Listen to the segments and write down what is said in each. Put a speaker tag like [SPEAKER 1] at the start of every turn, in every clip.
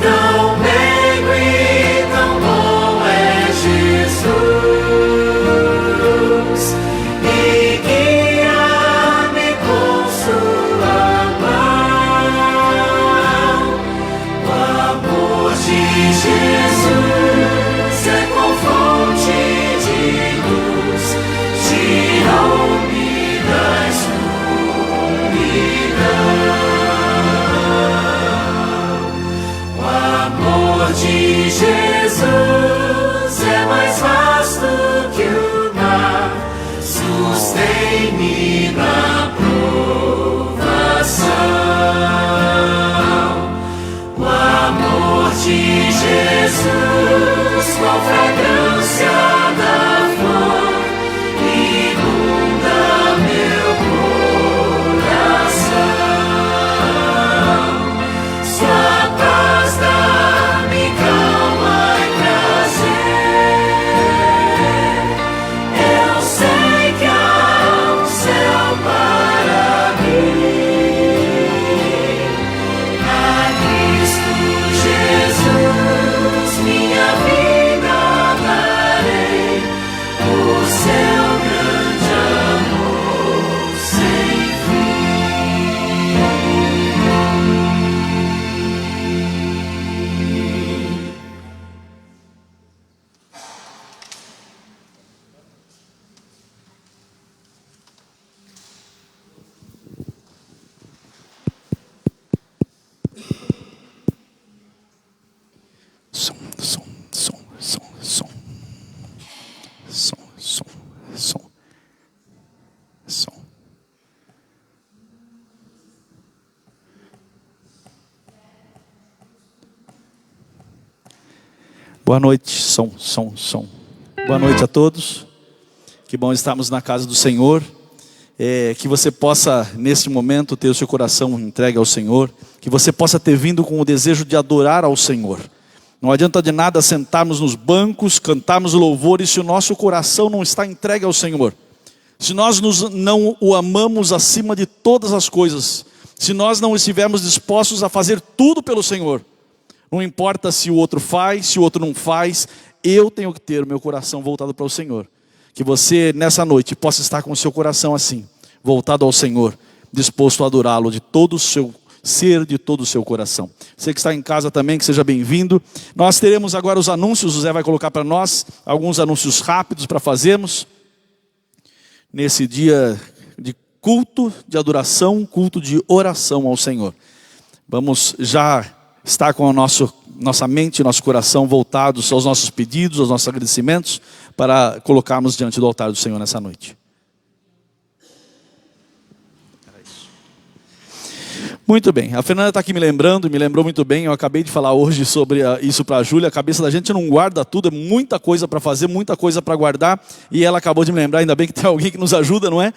[SPEAKER 1] Tão meigo e tão bom é Jesus, e guia-me com sua mão. O amor de Jesus é com fonte de luz, tirou-me da escuridão. O amor de Jesus é mais vasto que o mar, sustém-me na provação. O amor de Jesus, com fragrância da flor, inunda meu coração. Sua paz dá-me calma e prazer. Eu sei que há um céu para mim. A Cristo Jesus minha vida darei, o seu grande amor sem fim.
[SPEAKER 2] Som, som, som, som, som. Som, som, som. Som. Boa noite, som, som, som. Boa noite a todos. Que bom estarmos na casa do Senhor. Que você possa, neste momento, ter o seu coração entregue ao Senhor. Que você possa ter vindo com o desejo de adorar ao Senhor. Não adianta de nada sentarmos nos bancos, cantarmos louvores, se o nosso coração não está entregue ao Senhor. Se nós não o amamos acima de todas as coisas. Se nós não estivermos dispostos a fazer tudo pelo Senhor. Não importa se o outro faz, se o outro não faz. Eu tenho que ter o meu coração voltado para o Senhor. Que você nessa noite possa estar com o seu coração assim, voltado ao Senhor, disposto a adorá-lo de todo o seu ser, de todo o seu coração. Você que está em casa também, que seja bem-vindo. Nós teremos agora os anúncios, o Zé vai colocar para nós alguns anúncios rápidos para fazermos. Nesse dia de culto, de adoração, culto de oração ao Senhor. Vamos já estar com nossa mente e nosso coração voltados aos nossos pedidos, aos nossos agradecimentos, para colocarmos diante do altar do Senhor nessa noite. Muito bem, a Fernanda está aqui me lembrou muito bem, eu acabei de falar hoje sobre isso para a Júlia. A cabeça da gente não guarda tudo, é muita coisa para fazer, muita coisa para guardar, e ela acabou de me lembrar, ainda bem que tem alguém que nos ajuda, não é?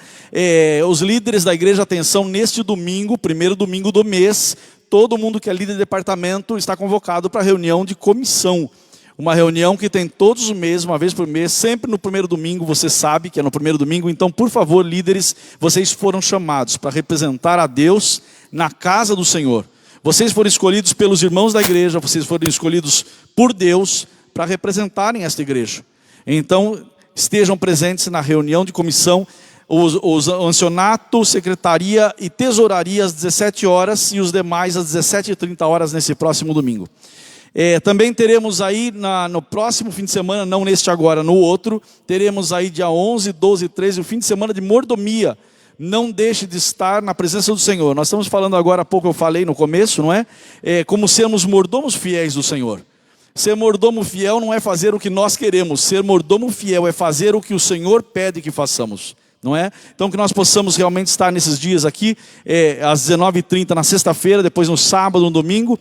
[SPEAKER 2] Os líderes da igreja, atenção, neste domingo, primeiro domingo do mês, todo mundo que é líder de departamento está convocado para a reunião de comissão. Uma reunião que tem todos os meses, uma vez por mês, sempre no primeiro domingo, você sabe que é no primeiro domingo. Então, por favor, líderes, vocês foram chamados para representar a Deus na casa do Senhor. Vocês foram escolhidos pelos irmãos da igreja, vocês foram escolhidos por Deus para representarem esta igreja. Então, estejam presentes na reunião de comissão, os ancianato, secretaria e tesouraria às 17 horas e os demais às 17h30 nesse próximo domingo. Também teremos aí no próximo fim de semana, não neste agora, no outro, teremos aí dia 11, 12 e 13, o fim de semana de mordomia. Não deixe de estar na presença do Senhor. Nós estamos falando agora, há pouco eu falei no começo, não é? Como sermos mordomos fiéis do Senhor. Ser mordomo fiel não é fazer o que nós queremos. Ser mordomo fiel é fazer o que o Senhor pede que façamos. Não é? Então que nós possamos realmente estar nesses dias aqui, às 19h30 na sexta-feira, depois no sábado, no domingo,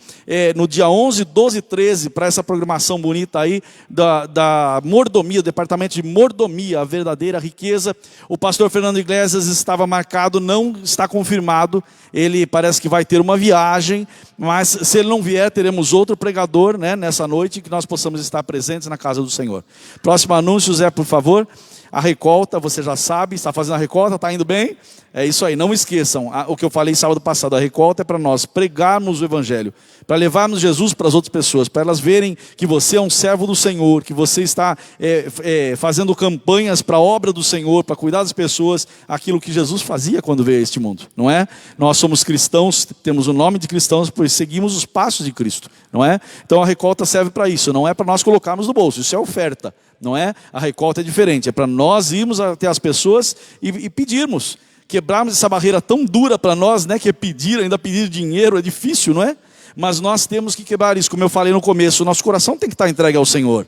[SPEAKER 2] no dia 11, 12 e 13, para essa programação bonita aí da mordomia, do departamento de mordomia, a verdadeira riqueza. O pastor Fernando Iglesias estava marcado, não está confirmado, ele parece que vai ter uma viagem, mas se ele não vier, teremos outro pregador, né, nessa noite, que nós possamos estar presentes na casa do Senhor. Próximo anúncio, Zé, por favor. A recolta, você já sabe, está fazendo a recolta, está indo bem? É isso aí, não esqueçam o que eu falei sábado passado. A recolta é para nós pregarmos o Evangelho, para levarmos Jesus para as outras pessoas, para elas verem que você é um servo do Senhor, que você está fazendo campanhas para a obra do Senhor, para cuidar das pessoas, aquilo que Jesus fazia quando veio a este mundo, não é? Nós somos cristãos, temos o nome de cristãos, pois seguimos os passos de Cristo, não é? Então a recolta serve para isso, não é para nós colocarmos no bolso, isso é oferta, não é? A recolta é diferente, é para nós irmos até as pessoas e pedirmos, quebrarmos essa barreira tão dura para nós, né? Que é pedir, ainda pedir dinheiro, é difícil, não é? Mas nós temos que quebrar isso, como eu falei no começo, o nosso coração tem que estar entregue ao Senhor.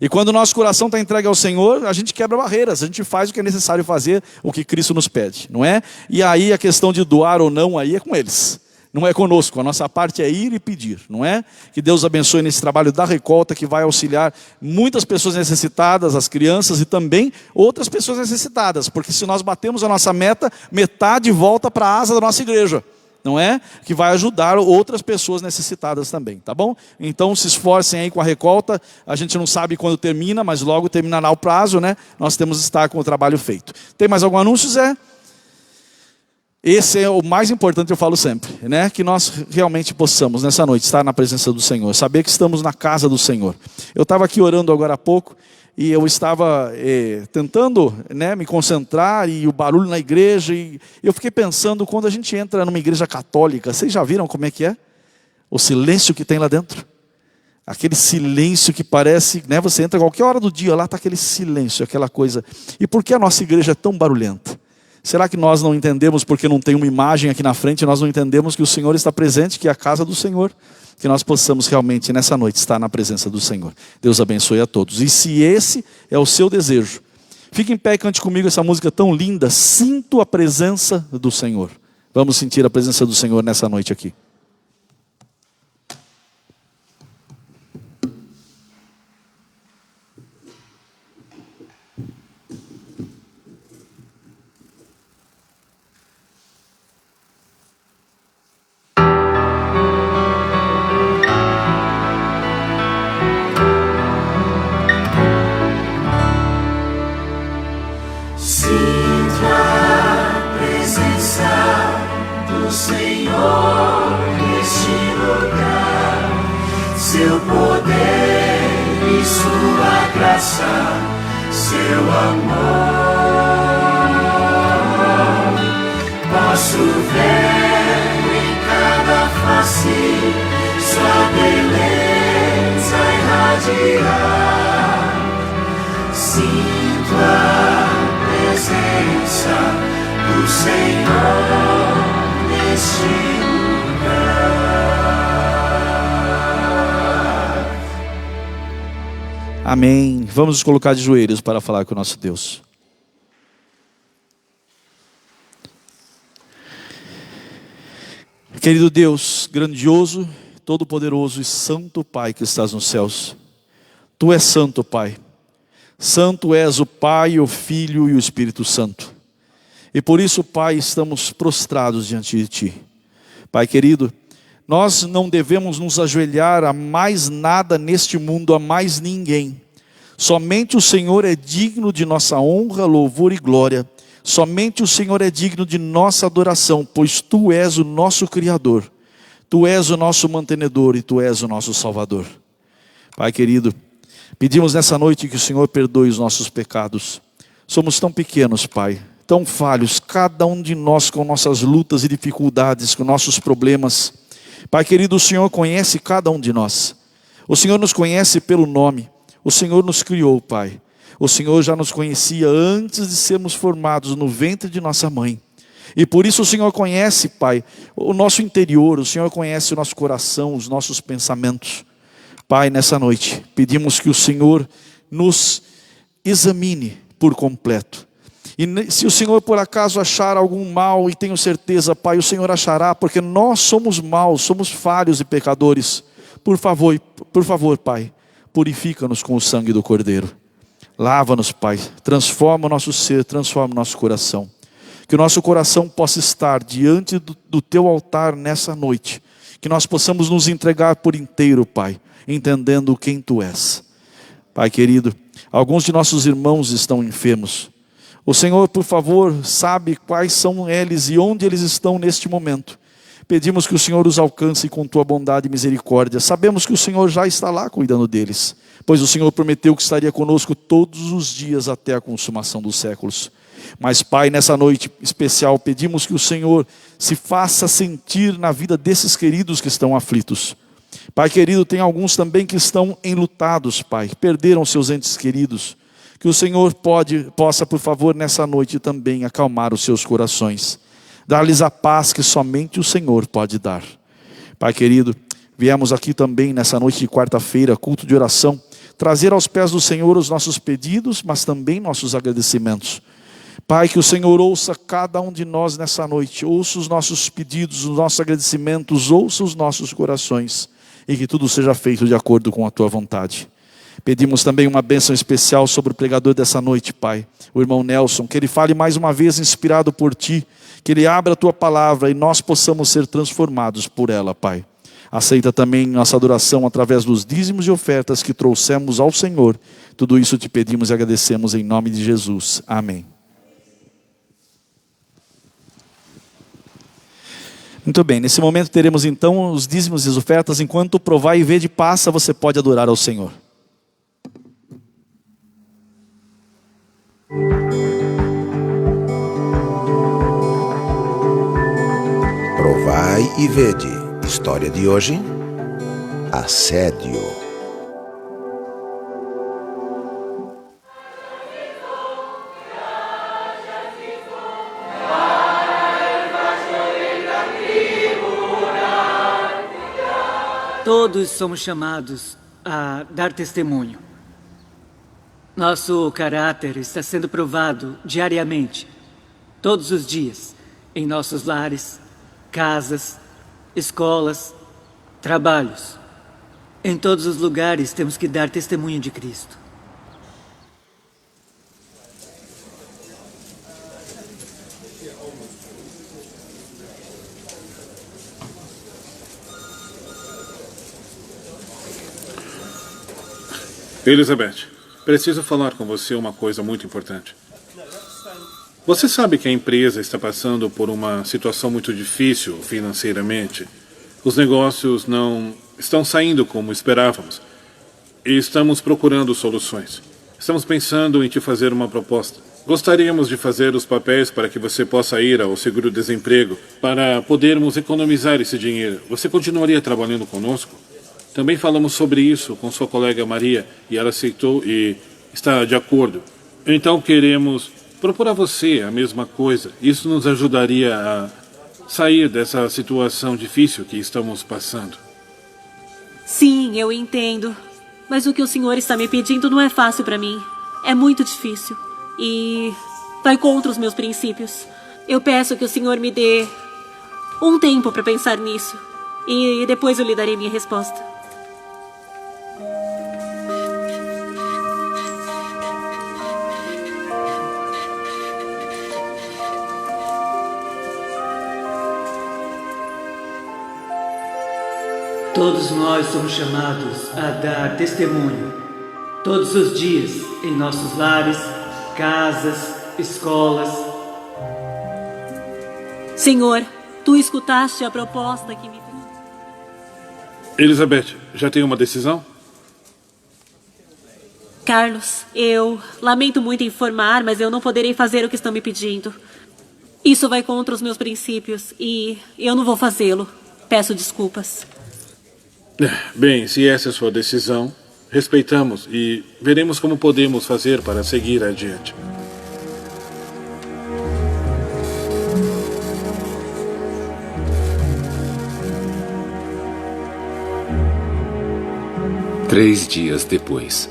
[SPEAKER 2] E quando o nosso coração está entregue ao Senhor, a gente quebra barreiras, a gente faz o que é necessário fazer, o que Cristo nos pede, não é? E aí a questão de doar ou não, aí é com eles. Não é conosco, a nossa parte é ir e pedir, não é? Que Deus abençoe nesse trabalho da recolta, que vai auxiliar muitas pessoas necessitadas, as crianças e também outras pessoas necessitadas, porque se nós batemos a nossa meta, metade volta para a asa da nossa igreja, não é? Que vai ajudar outras pessoas necessitadas também, tá bom? Então se esforcem aí com a recolta, a gente não sabe quando termina, mas logo terminará o prazo, né? Nós temos que estar com o trabalho feito. Tem mais algum anúncio, Zé? Esse é o mais importante, eu falo sempre, né? Que nós realmente possamos, nessa noite, estar na presença do Senhor, saber que estamos na casa do Senhor. Eu estava aqui orando agora há pouco, e eu estava tentando, né, me concentrar, e o barulho na igreja, e eu fiquei pensando, quando a gente entra numa igreja católica, vocês já viram como é que é? O silêncio que tem lá dentro. Aquele silêncio que parece, né, você entra a qualquer hora do dia, lá está aquele silêncio, aquela coisa. E por que a nossa igreja é tão barulhenta? Será que nós não entendemos, porque não tem uma imagem aqui na frente, nós não entendemos que o Senhor está presente, que é a casa do Senhor? Que nós possamos realmente nessa noite estar na presença do Senhor. Deus abençoe a todos. E se esse é o seu desejo, fique em pé e cante comigo essa música tão linda, Sinto a Presença do Senhor. Vamos sentir a presença do Senhor nessa noite aqui.
[SPEAKER 1] Sinto a presença do Senhor neste lugar, seu poder e sua graça, seu amor. Posso ver em cada face sua beleza irradiar. Sinto a presença do Senhor neste lugar.
[SPEAKER 2] Amém. Vamos nos colocar de joelhos para falar com o nosso Deus. Querido Deus, grandioso, todo-poderoso e santo Pai que estás nos céus. Tu és santo, Pai. Santo és o Pai, o Filho e o Espírito Santo. E por isso, Pai, estamos prostrados diante de Ti. Pai querido, nós não devemos nos ajoelhar a mais nada neste mundo, a mais ninguém. Somente o Senhor é digno de nossa honra, louvor e glória. Somente o Senhor é digno de nossa adoração, pois Tu és o nosso Criador. Tu és o nosso mantenedor e Tu és o nosso Salvador. Pai querido, pedimos nessa noite que o Senhor perdoe os nossos pecados. Somos tão pequenos, Pai, tão falhos, cada um de nós com nossas lutas e dificuldades, com nossos problemas. Pai querido, o Senhor conhece cada um de nós. O Senhor nos conhece pelo nome. O Senhor nos criou, Pai. O Senhor já nos conhecia antes de sermos formados no ventre de nossa mãe. E por isso o Senhor conhece, Pai, o nosso interior. O Senhor conhece o nosso coração, os nossos pensamentos. Pai, nessa noite, pedimos que o Senhor nos examine por completo. E se o Senhor por acaso achar algum mal, e tenho certeza, Pai, o Senhor achará, porque nós somos maus, somos falhos e pecadores. Por favor, Pai, purifica-nos com o sangue do Cordeiro. Lava-nos, Pai, transforma o nosso ser, transforma o nosso coração. Que o nosso coração possa estar diante do Teu altar nessa noite. Que nós possamos nos entregar por inteiro, Pai, entendendo quem Tu és. Pai querido, Alguns de nossos irmãos estão enfermos. O Senhor, por favor, sabe quais são eles e onde eles estão neste momento. Pedimos que o Senhor os alcance com tua bondade e misericórdia. Sabemos que o Senhor já está lá cuidando deles, pois o Senhor prometeu que estaria conosco todos os dias até a consumação dos séculos. Mas, Pai, nessa noite especial, pedimos que o Senhor se faça sentir na vida desses queridos que estão aflitos. Pai querido, tem alguns também que estão enlutados, Pai, perderam seus entes queridos. Que o Senhor possa, por favor, nessa noite também acalmar os seus corações. Dar-lhes a paz que somente o Senhor pode dar. Pai querido, viemos aqui também nessa noite de quarta-feira, culto de oração, trazer aos pés do Senhor os nossos pedidos, mas também nossos agradecimentos. Pai, que o Senhor ouça cada um de nós nessa noite, ouça os nossos pedidos, os nossos agradecimentos, ouça os nossos corações, e que tudo seja feito de acordo com a tua vontade. Pedimos também uma bênção especial sobre o pregador dessa noite, Pai, o irmão Nelson, que ele fale mais uma vez inspirado por Ti, que ele abra a Tua palavra e nós possamos ser transformados por ela, Pai. Aceita também nossa adoração através dos dízimos e ofertas que trouxemos ao Senhor. Tudo isso te pedimos e agradecemos em nome de Jesus. Amém. Muito bem, nesse momento teremos então os dízimos e as ofertas. Enquanto o Provai e Vede passa, você pode adorar ao Senhor.
[SPEAKER 3] Provai e vede. História de hoje: assédio.
[SPEAKER 4] Todos somos chamados a dar testemunho. Nosso caráter está sendo provado diariamente, todos os dias, em nossos lares, casas, escolas, trabalhos. Em todos os lugares temos que dar testemunho de Cristo.
[SPEAKER 5] Elizabeth, preciso falar com você uma coisa muito importante. Você sabe que a empresa está passando por uma situação muito difícil financeiramente. Os negócios não estão saindo como esperávamos. E estamos procurando soluções. Estamos pensando em te fazer uma proposta. Gostaríamos de fazer os papéis para que você possa ir ao seguro-desemprego, para podermos economizar esse dinheiro. Você continuaria trabalhando conosco? Também falamos sobre isso com sua colega Maria e ela aceitou e está de acordo. Então queremos propor a você a mesma coisa. Isso nos ajudaria a sair dessa situação difícil que estamos passando.
[SPEAKER 6] Sim, eu entendo. Mas o que o senhor está me pedindo não é fácil para mim. É muito difícil. E vai contra os meus princípios. Eu peço que o senhor me dê um tempo para pensar nisso. E depois eu lhe darei minha resposta.
[SPEAKER 4] Todos nós somos chamados a dar testemunho, todos os dias, em nossos lares, casas, escolas.
[SPEAKER 6] Senhor, tu escutaste a proposta que me fez.
[SPEAKER 5] Elizabeth, já tem uma decisão?
[SPEAKER 6] Carlos, eu lamento muito informar, mas eu não poderei fazer o que estão me pedindo. Isso vai contra os meus princípios e eu não vou fazê-lo. Peço desculpas.
[SPEAKER 5] Bem, se essa é a sua decisão, respeitamos e veremos como podemos fazer para seguir adiante.
[SPEAKER 7] Três dias depois.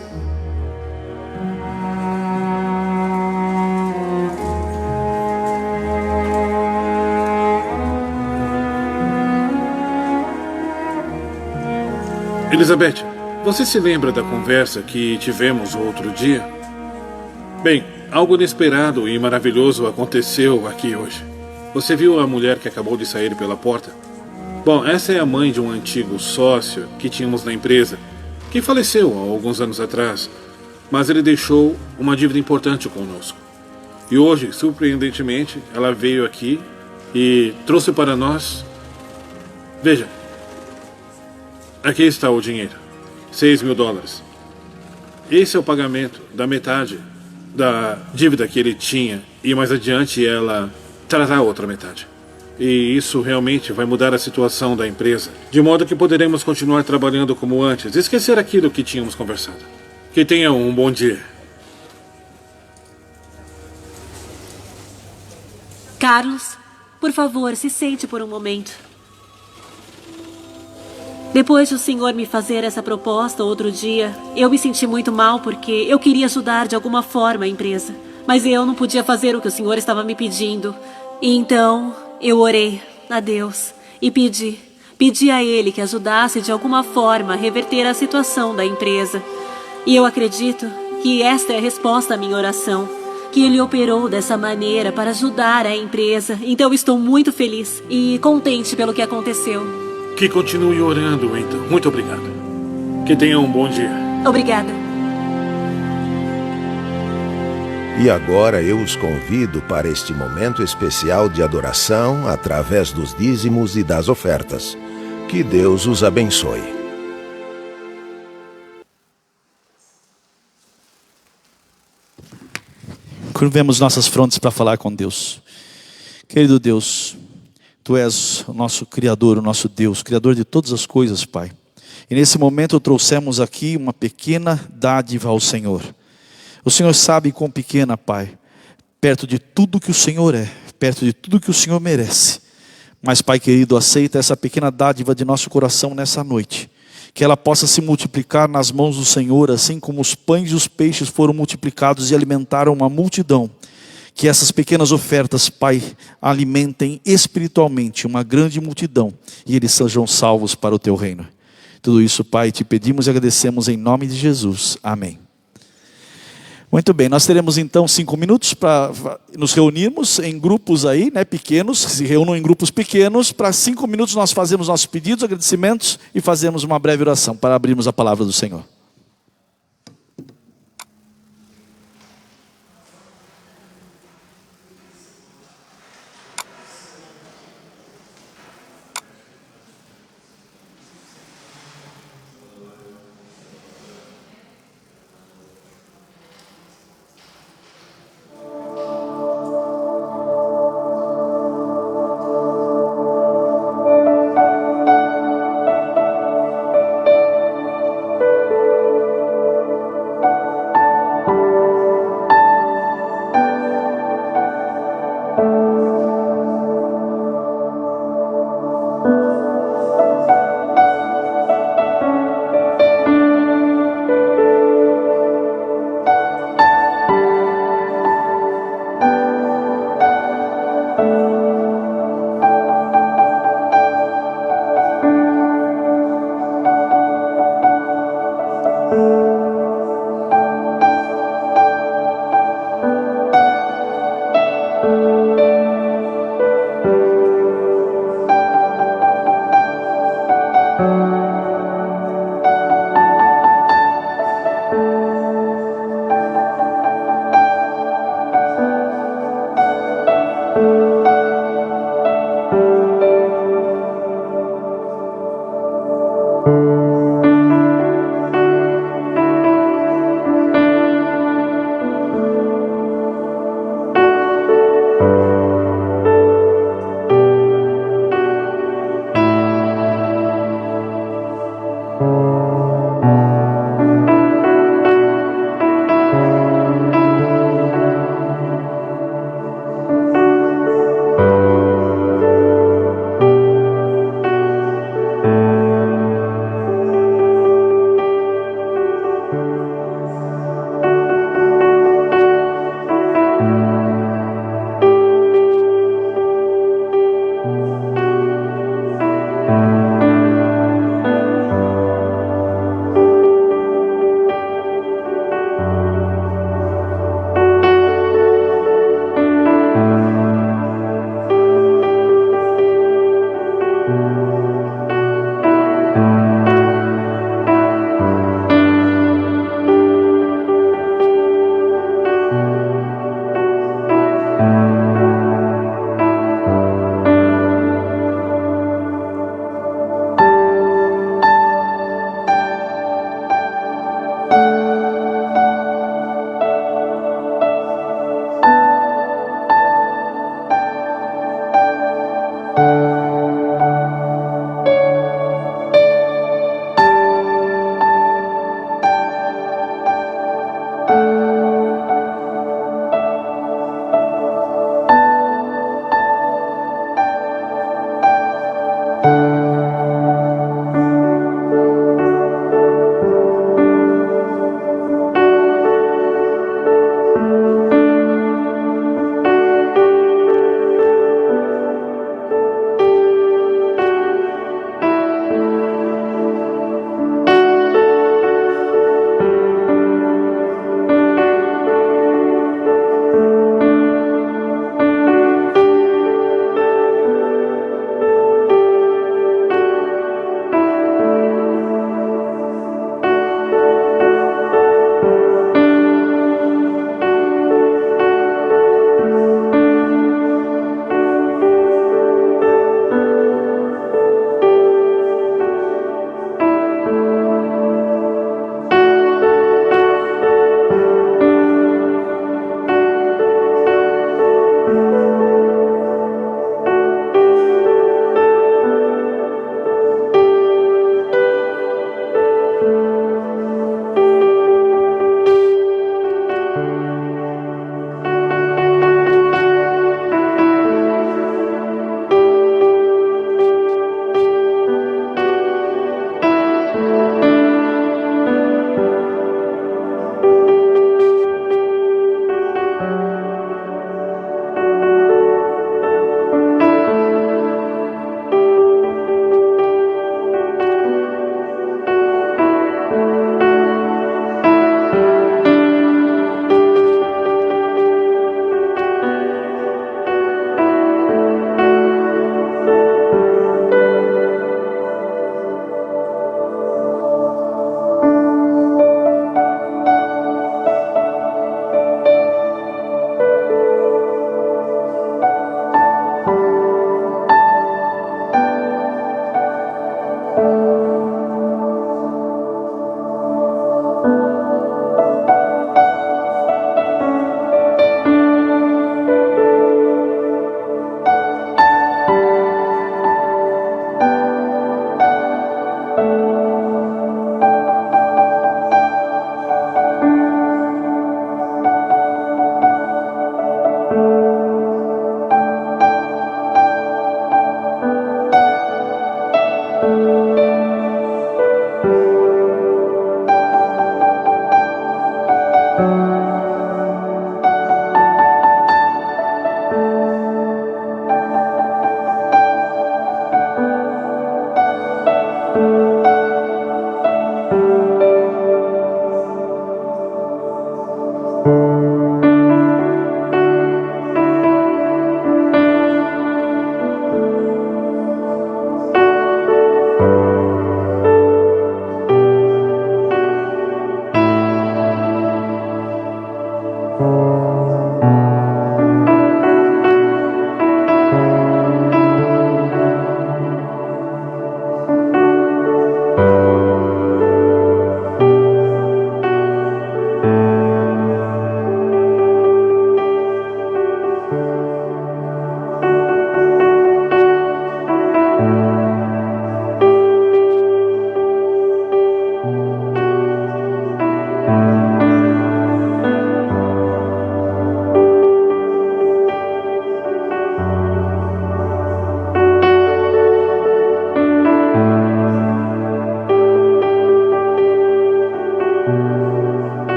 [SPEAKER 5] Elizabeth, você se lembra da conversa que tivemos o outro dia? Bem, algo inesperado e maravilhoso aconteceu aqui hoje. Você viu a mulher que acabou de sair pela porta? Bom, essa é a mãe de um antigo sócio que tínhamos na empresa, que faleceu há alguns anos atrás. mas ele deixou uma dívida importante conosco. E hoje, surpreendentemente, ela veio aqui e trouxe para nós. Veja, aqui está o dinheiro, $6.000. Esse é o pagamento da metade da dívida que ele tinha, e mais adiante ela trará a outra metade. E isso realmente vai mudar a situação da empresa, de modo que poderemos continuar trabalhando como antes, esquecer aquilo que tínhamos conversado. Que tenham um bom dia.
[SPEAKER 6] Carlos, por favor, se sente por um momento. Depois do senhor me fazer essa proposta outro dia, eu me senti muito mal porque eu queria ajudar de alguma forma a empresa. Mas eu não podia fazer o que o senhor estava me pedindo. E então, eu orei a Deus e pedi a Ele que ajudasse de alguma forma a reverter a situação da empresa. E eu acredito que esta é a resposta à minha oração, que Ele operou dessa maneira para ajudar a empresa. Então estou muito feliz e contente pelo que aconteceu.
[SPEAKER 5] Que continue orando, então. Muito obrigado. Que tenha um bom dia.
[SPEAKER 6] Obrigada.
[SPEAKER 3] E agora eu os convido para este momento especial de adoração através dos dízimos e das ofertas. Que Deus os abençoe.
[SPEAKER 2] Curvemos nossas frontes para falar com Deus. Querido Deus, Tu és o nosso Criador, o nosso Deus, Criador de todas as coisas, Pai. E nesse momento trouxemos aqui uma pequena dádiva ao Senhor. O Senhor sabe quão pequena, Pai, perto de tudo que o Senhor é, perto de tudo que o Senhor merece. Mas, Pai querido, aceita essa pequena dádiva de nosso coração nessa noite. Que ela possa se multiplicar nas mãos do Senhor, assim como os pães e os peixes foram multiplicados e alimentaram uma multidão. Que essas pequenas ofertas, Pai, alimentem espiritualmente uma grande multidão e eles sejam salvos para o Teu reino. Tudo isso, Pai, te pedimos e agradecemos em nome de Jesus. Amém. Muito bem, nós teremos então 5 minutos para nos reunirmos em grupos aí, né, pequenos, se reúnam em grupos pequenos. Para 5 minutos nós fazemos nossos pedidos, agradecimentos e fazemos uma breve oração para abrirmos a palavra do Senhor.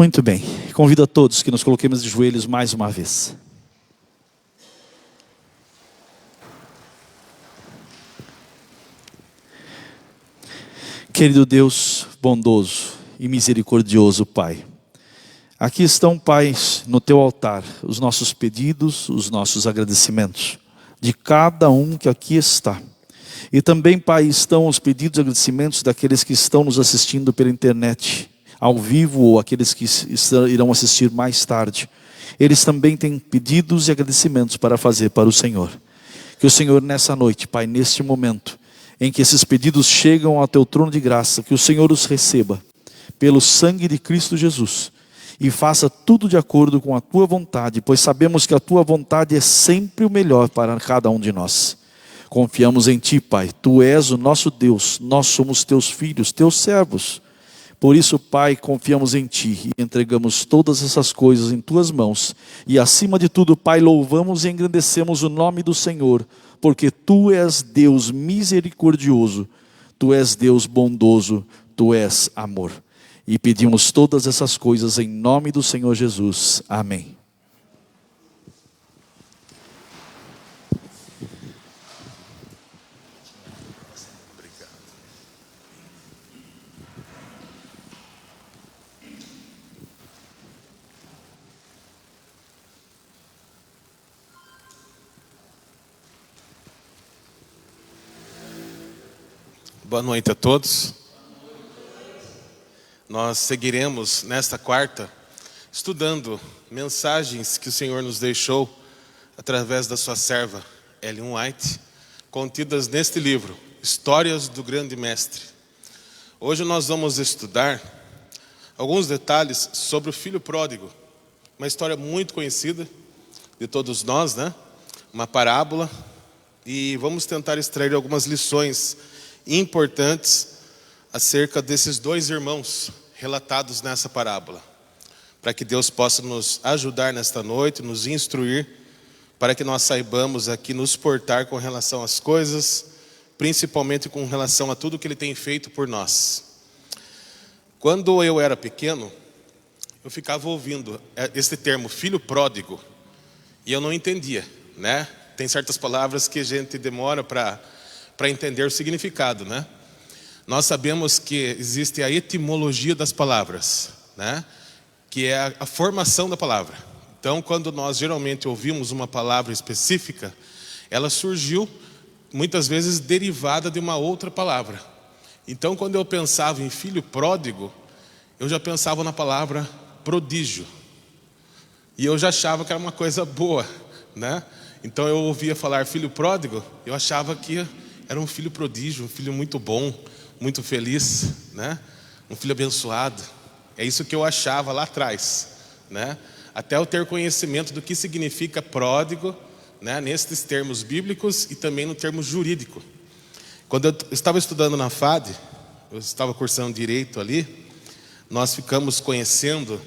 [SPEAKER 2] Muito bem. Convido a todos que nos coloquemos de joelhos mais uma vez. Querido Deus bondoso e misericordioso Pai, aqui estão, Pai, no Teu altar, os nossos pedidos, os nossos agradecimentos, de cada um que aqui está. E também, Pai, estão os pedidos e agradecimentos daqueles que estão nos assistindo pela internet, ao vivo, ou aqueles que irão assistir mais tarde. Eles também têm pedidos e agradecimentos para fazer para o Senhor. Que o Senhor nessa noite, Pai, neste momento, em que esses pedidos chegam ao Teu trono de graça, que o Senhor os receba, pelo sangue de Cristo Jesus, e faça tudo de acordo com a Tua vontade, pois sabemos que a Tua vontade é sempre o melhor para cada um de nós. Confiamos em Ti, Pai, Tu és o nosso Deus, nós somos Teus filhos, Teus servos. Por isso, Pai, confiamos em Ti e entregamos todas essas coisas em Tuas mãos. E acima de tudo, Pai, louvamos e engrandecemos o nome do Senhor, porque Tu és Deus misericordioso, Tu és Deus bondoso, Tu és amor. E pedimos todas essas coisas em nome do Senhor Jesus. Amém.
[SPEAKER 8] Boa noite a todos. Nós seguiremos nesta quarta estudando mensagens que o Senhor nos deixou através da sua serva Ellen White, contidas neste livro, Histórias do Grande Mestre. Hoje nós vamos estudar alguns detalhes sobre o filho pródigo, uma história muito conhecida de todos nós, né? Uma parábola, e vamos tentar extrair algumas lições importantes acerca desses dois irmãos relatados nessa parábola, para que Deus possa nos ajudar nesta noite, nos instruir, para que nós saibamos aqui nos portar com relação às coisas, principalmente com relação a tudo que Ele tem feito por nós. Quando eu era pequeno, eu ficava ouvindo esse termo, filho pródigo, e eu não entendia, né? Tem certas palavras que a gente demora para entender o significado, né? Nós sabemos que existe a etimologia das palavras, né? Que é a formação da palavra. Então, quando nós geralmente ouvimos uma palavra específica, ela surgiu muitas vezes derivada de uma outra palavra. Então, quando eu pensava em filho pródigo, eu já pensava na palavra prodígio. E eu já achava que era uma coisa boa, né? Então eu ouvia falar filho pródigo, eu achava que era um filho prodígio, um filho muito bom, muito feliz, né? Um filho abençoado. É isso que eu achava lá atrás, né? Até eu ter conhecimento do que significa pródigo, né? Nesses termos bíblicos e também no termo jurídico. Quando eu estava estudando na FAD, eu estava cursando direito ali, nós ficamos conhecendo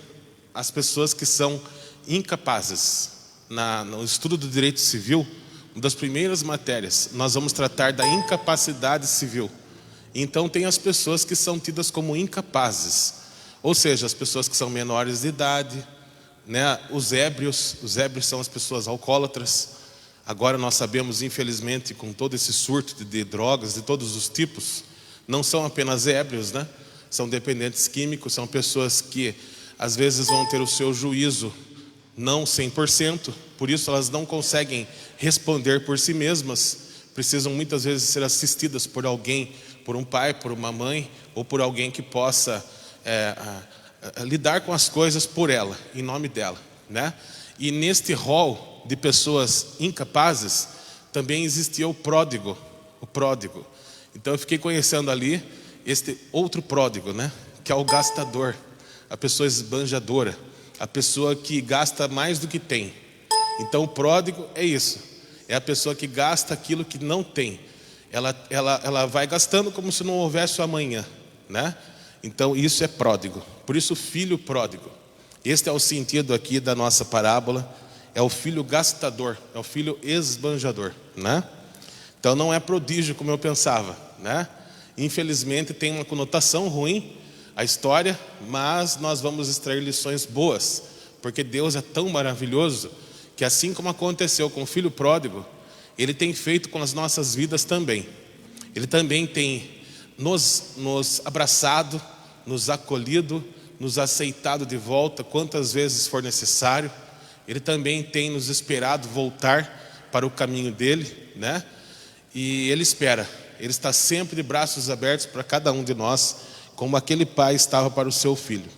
[SPEAKER 8] as pessoas que são incapazes. No estudo do direito civil, uma das primeiras matérias, nós vamos tratar da incapacidade civil. Então tem as pessoas que são tidas como incapazes, ou seja, as pessoas que são menores de idade, né? Os ébrios são as pessoas alcoólatras. Agora nós sabemos, infelizmente, com todo esse surto de drogas de todos os tipos, não são apenas ébrios, né? São dependentes químicos, são pessoas que às vezes vão ter o seu juízo não 100%, por isso elas não conseguem responder por si mesmas, precisam muitas vezes ser assistidas por alguém, por um pai, por uma mãe, ou por alguém que possa lidar com as coisas por ela, em nome dela, né? E neste rol de pessoas incapazes, também existia o pródigo. Então eu fiquei conhecendo ali este outro pródigo, né? Que é o gastador, a pessoa esbanjadora, a pessoa que gasta mais do que tem. Então o pródigo é isso, é a pessoa que gasta aquilo que não tem. Ela vai gastando como se não houvesse o amanhã, né? Então isso é pródigo. Por isso filho pródigo. Este é o sentido aqui da nossa parábola. É o filho gastador, é o filho esbanjador, né? Então não é prodígio como eu pensava, né? Infelizmente tem uma conotação ruim, a história, mas nós vamos extrair lições boas, porque Deus é tão maravilhoso que, assim como aconteceu com o filho pródigo, Ele tem feito com as nossas vidas também. Ele também tem nos abraçado, nos acolhido, nos aceitado de volta quantas vezes for necessário. Ele também tem nos esperado voltar para o caminho dele, né? E Ele espera, Ele está sempre de braços abertos para cada um de nós, como aquele pai estava para o seu filho.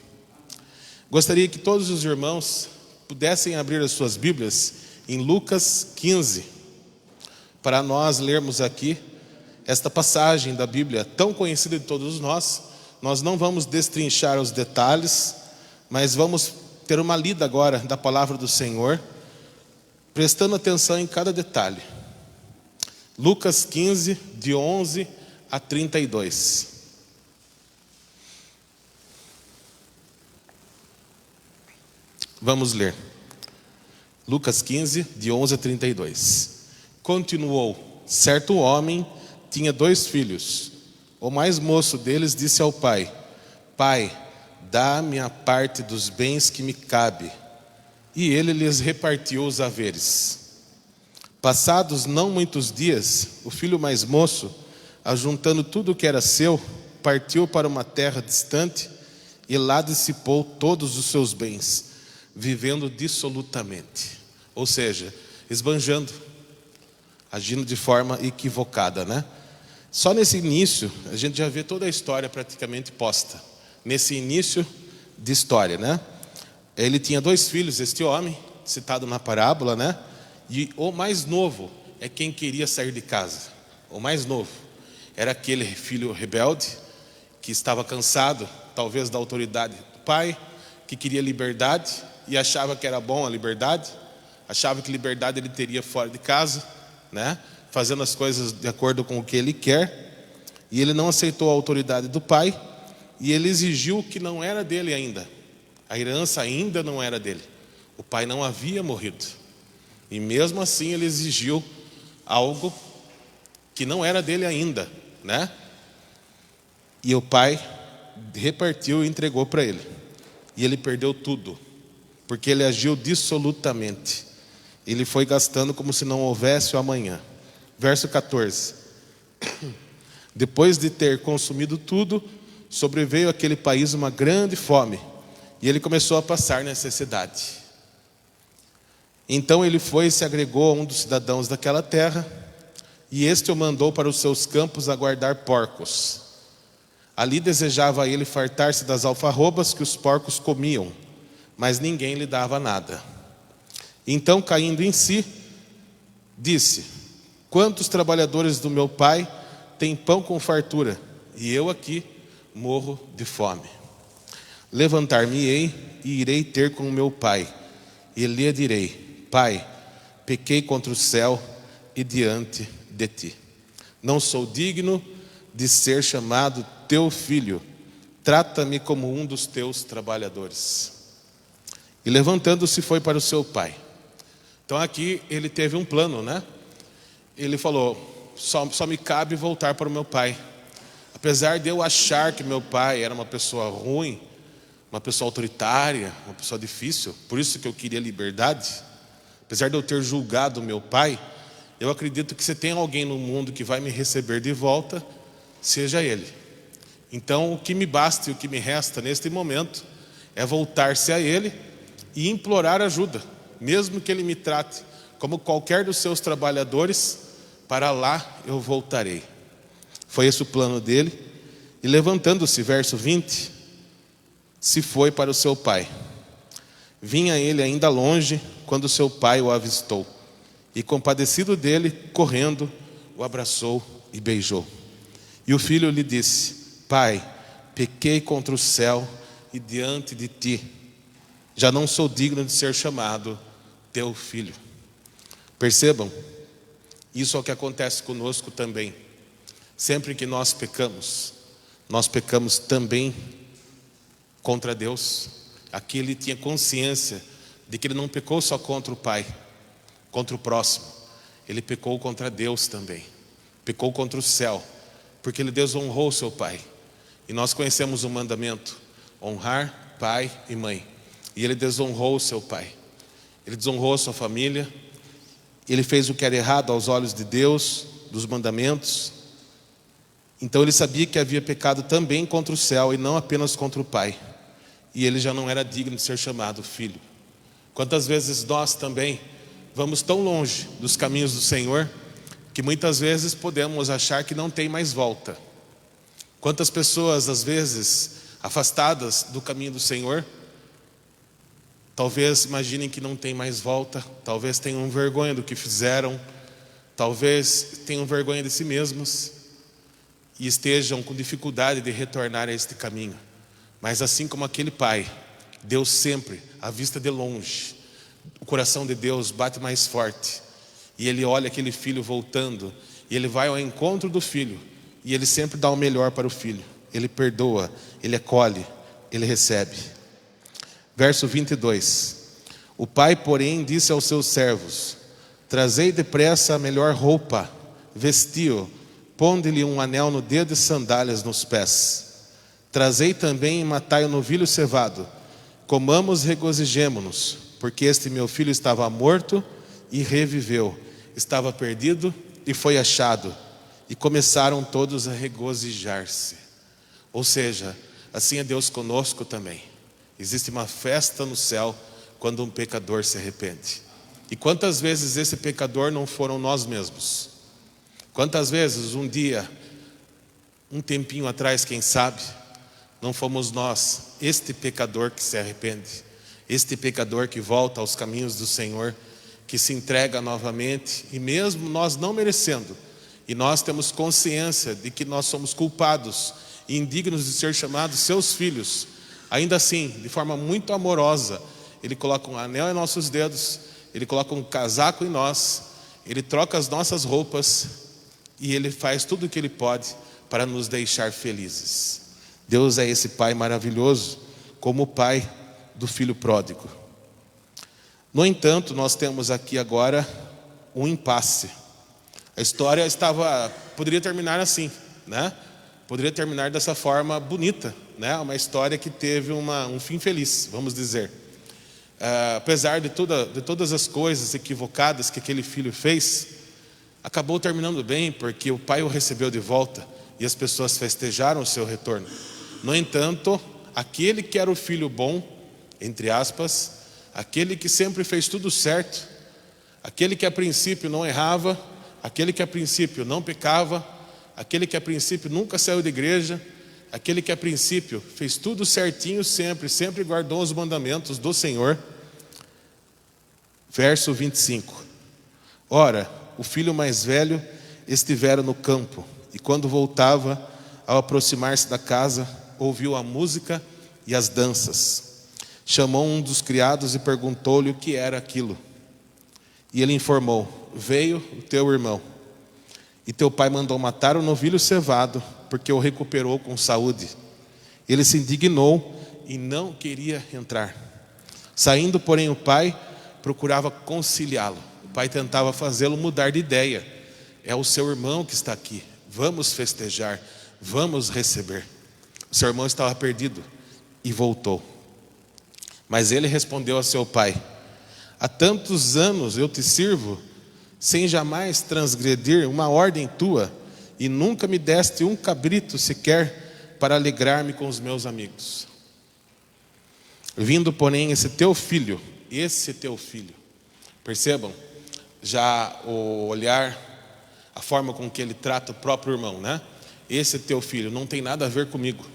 [SPEAKER 8] Gostaria que todos os irmãos pudessem abrir as suas Bíblias em Lucas 15, para nós lermos aqui esta passagem da Bíblia tão conhecida de todos nós. Nós não vamos destrinchar os detalhes, mas vamos ter uma lida agora da palavra do Senhor, prestando atenção em cada detalhe. Lucas 15, de 11 a 32. Vamos ler. Lucas 15, de 11 a 32. Continuou: certo homem tinha 2 filhos. O mais moço deles disse ao pai: Pai, dá-me a parte dos bens que me cabe. E ele lhes repartiu os haveres. Passados não muitos dias, o filho mais moço, ajuntando tudo o que era seu, partiu para uma terra distante e lá dissipou todos os seus bens, vivendo dissolutamente. Ou seja, esbanjando, agindo de forma equivocada, né? Só nesse início, a gente já vê toda a história praticamente posta. Nesse início de história, né? Ele tinha 2 filhos, este homem, citado na parábola, né? E o mais novo é quem queria sair de casa. O mais novo era aquele filho rebelde, que estava cansado, talvez, da autoridade do pai, que queria liberdade e achava que era bom a liberdade, achava que liberdade ele teria fora de casa, né? Fazendo as coisas de acordo com o que ele quer. E ele não aceitou a autoridade do pai, e ele exigiu o que não era dele ainda. A herança ainda não era dele. O pai não havia morrido. E mesmo assim ele exigiu algo que não era dele ainda, né? E o pai repartiu e entregou para ele. E ele perdeu tudo, porque ele agiu dissolutamente. Ele foi gastando como se não houvesse o amanhã. Verso 14. Depois de ter consumido tudo, sobreveio àquele país uma grande fome, e ele começou a passar necessidade. Então ele foi e se agregou a um dos cidadãos daquela terra, e este o mandou para os seus campos a guardar porcos. Ali desejava ele fartar-se das alfarrobas que os porcos comiam, mas ninguém lhe dava nada. Então, caindo em si, disse: quantos trabalhadores do meu pai têm pão com fartura, e eu aqui morro de fome. Levantar-me-ei e irei ter com meu pai, e lhe direi: Pai, pequei contra o céu e diante de ti. Não sou digno de ser chamado teu filho. Trata-me como um dos teus trabalhadores. E levantando-se foi para o seu pai. Então aqui ele teve um plano, né? Ele falou: só me cabe voltar para o meu pai. Apesar de eu achar que meu pai era uma pessoa ruim, uma pessoa autoritária, uma pessoa difícil, por isso que eu queria liberdade. Apesar de eu ter julgado meu pai, eu acredito que se tem alguém no mundo que vai me receber de volta, seja ele. Então o que me basta e o que me resta neste momento é voltar-se a ele e implorar ajuda, mesmo que ele me trate como qualquer dos seus trabalhadores, para lá eu voltarei. Foi esse o plano dele. E levantando-se, verso 20, se foi para o seu pai. Vinha ele ainda longe, quando seu pai o avistou, e compadecido dele, correndo, o abraçou e beijou. E o filho lhe disse: Pai, pequei contra o céu e diante de ti, já não sou digno de ser chamado teu filho. Percebam, isso é o que acontece conosco também. Sempre que nós pecamos também contra Deus. Aqui ele tinha consciência de que ele não pecou só contra o pai, contra o próximo. Ele pecou contra Deus também. Pecou contra o céu, porque ele desonrou seu pai. E nós conhecemos o mandamento: honrar pai e mãe. E ele desonrou o seu pai, ele desonrou a sua família, ele fez o que era errado aos olhos de Deus, dos mandamentos. Então ele sabia que havia pecado também contra o céu e não apenas contra o pai. E ele já não era digno de ser chamado filho. Quantas vezes nós também vamos tão longe dos caminhos do Senhor que muitas vezes podemos achar que não tem mais volta. Quantas pessoas, às vezes, afastadas do caminho do Senhor, talvez imaginem que não tem mais volta, talvez tenham vergonha do que fizeram, talvez tenham vergonha de si mesmos e estejam com dificuldade de retornar a este caminho. Mas assim como aquele pai, Deus sempre, à vista de longe, o coração de Deus bate mais forte, e ele olha aquele filho voltando, e ele vai ao encontro do filho, e ele sempre dá o melhor para o filho. Ele perdoa, ele acolhe, ele recebe. Verso 22. O pai, porém, disse aos seus servos: trazei depressa a melhor roupa, vestiu, ponde-lhe um anel no dedo e sandálias nos pés. Trazei também e matai o novilho cevado. Comamos e regozijemo-nos, porque este meu filho estava morto e reviveu, estava perdido e foi achado. E começaram todos a regozijar-se. Ou seja, assim é Deus conosco também. Existe uma festa no céu quando um pecador se arrepende. E quantas vezes esse pecador não foram nós mesmos? Quantas vezes um dia, um tempinho atrás, quem sabe, não fomos nós, este pecador que se arrepende, este pecador que volta aos caminhos do Senhor, que se entrega novamente, e mesmo nós não merecendo, e nós temos consciência de que nós somos culpados e indignos de ser chamados seus filhos, ainda assim, de forma muito amorosa, Ele coloca um anel em nossos dedos, Ele coloca um casaco em nós, Ele troca as nossas roupas, e Ele faz tudo o que Ele pode para nos deixar felizes. Deus é esse Pai maravilhoso, como o Pai do filho pródigo. No entanto, nós temos aqui agora um impasse. A história poderia terminar assim, né? Poderia terminar dessa forma bonita, né? Uma história que teve um fim feliz, vamos dizer. Apesar de todas as coisas equivocadas que aquele filho fez, acabou terminando bem, porque o pai o recebeu de volta e as pessoas festejaram o seu retorno. No entanto, aquele que era o filho bom, entre aspas, aquele que sempre fez tudo certo, aquele que a princípio não errava, aquele que a princípio não pecava, aquele que a princípio nunca saiu da igreja, aquele que a princípio fez tudo certinho sempre guardou os mandamentos do Senhor. Verso 25. Ora, o filho mais velho estivera no campo, e quando voltava, ao aproximar-se da casa, ouviu a música e as danças. Chamou um dos criados e perguntou-lhe o que era aquilo. E ele informou: veio o teu irmão, e teu pai mandou matar o novilho cevado, porque o recuperou com saúde. Ele se indignou e não queria entrar. Saindo, porém, o pai procurava conciliá-lo. O pai tentava fazê-lo mudar de ideia. É o seu irmão que está aqui, vamos festejar, vamos receber. O seu irmão estava perdido e voltou. Mas ele respondeu a seu pai: há tantos anos eu te sirvo, sem jamais transgredir uma ordem tua, e nunca me deste um cabrito sequer para alegrar-me com os meus amigos. Vindo, porém, esse teu filho, percebam já o olhar, a forma com que ele trata o próprio irmão, né? Esse teu filho não tem nada a ver comigo,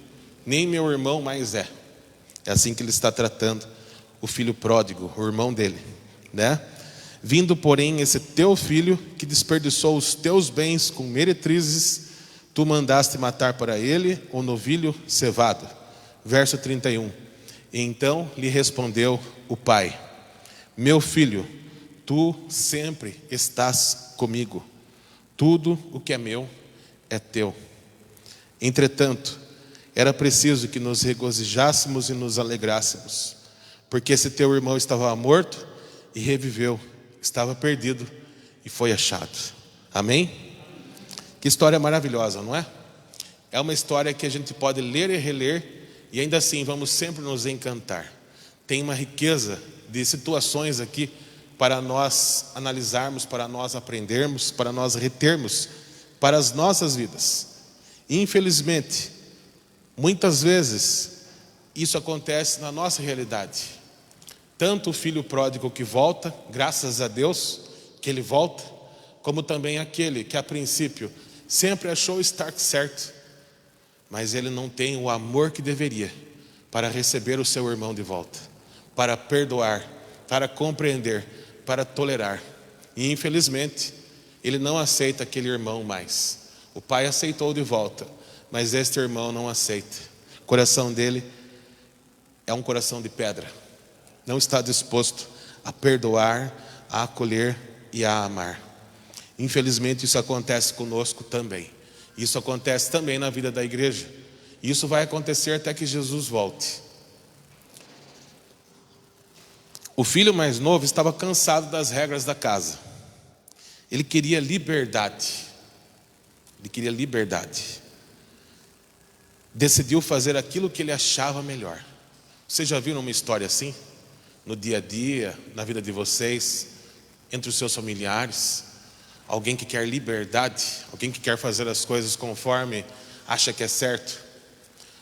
[SPEAKER 8] nem meu irmão mais é. É assim que ele está tratando o filho pródigo, o irmão dele, né? Vindo, porém, esse teu filho que desperdiçou os teus bens com meretrizes, tu mandaste matar para ele o novilho cevado. Verso 31. Então lhe respondeu o pai: meu filho, tu sempre estás comigo, tudo o que é meu é teu. Entretanto, era preciso que nos regozijássemos e nos alegrássemos, porque esse teu irmão estava morto e reviveu, estava perdido e foi achado. Amém? Que história maravilhosa, não é? É uma história que a gente pode ler e reler e ainda assim vamos sempre nos encantar. Tem uma riqueza de situações aqui para nós analisarmos, para nós aprendermos, para nós retermos para as nossas vidas. Infelizmente, muitas vezes isso acontece na nossa realidade. Tanto o filho pródigo que volta, graças a Deus que ele volta, como também aquele que a princípio sempre achou estar certo, mas ele não tem o amor que deveria para receber o seu irmão de volta, para perdoar, para compreender, para tolerar. E infelizmente ele não aceita aquele irmão mais. O pai aceitou de volta, mas este irmão não aceita. O coração dele é um coração de pedra, não está disposto a perdoar, a acolher e a amar. Infelizmente isso acontece conosco também. Isso acontece também na vida da igreja. Isso vai acontecer até que Jesus volte. O filho mais novo estava cansado das regras da casa. Ele queria liberdade. Ele queria liberdade. Decidiu fazer aquilo que ele achava melhor. Vocês já viram uma história assim? No dia a dia, na vida de vocês, entre os seus familiares? Alguém que quer liberdade, alguém que quer fazer as coisas conforme acha que é certo.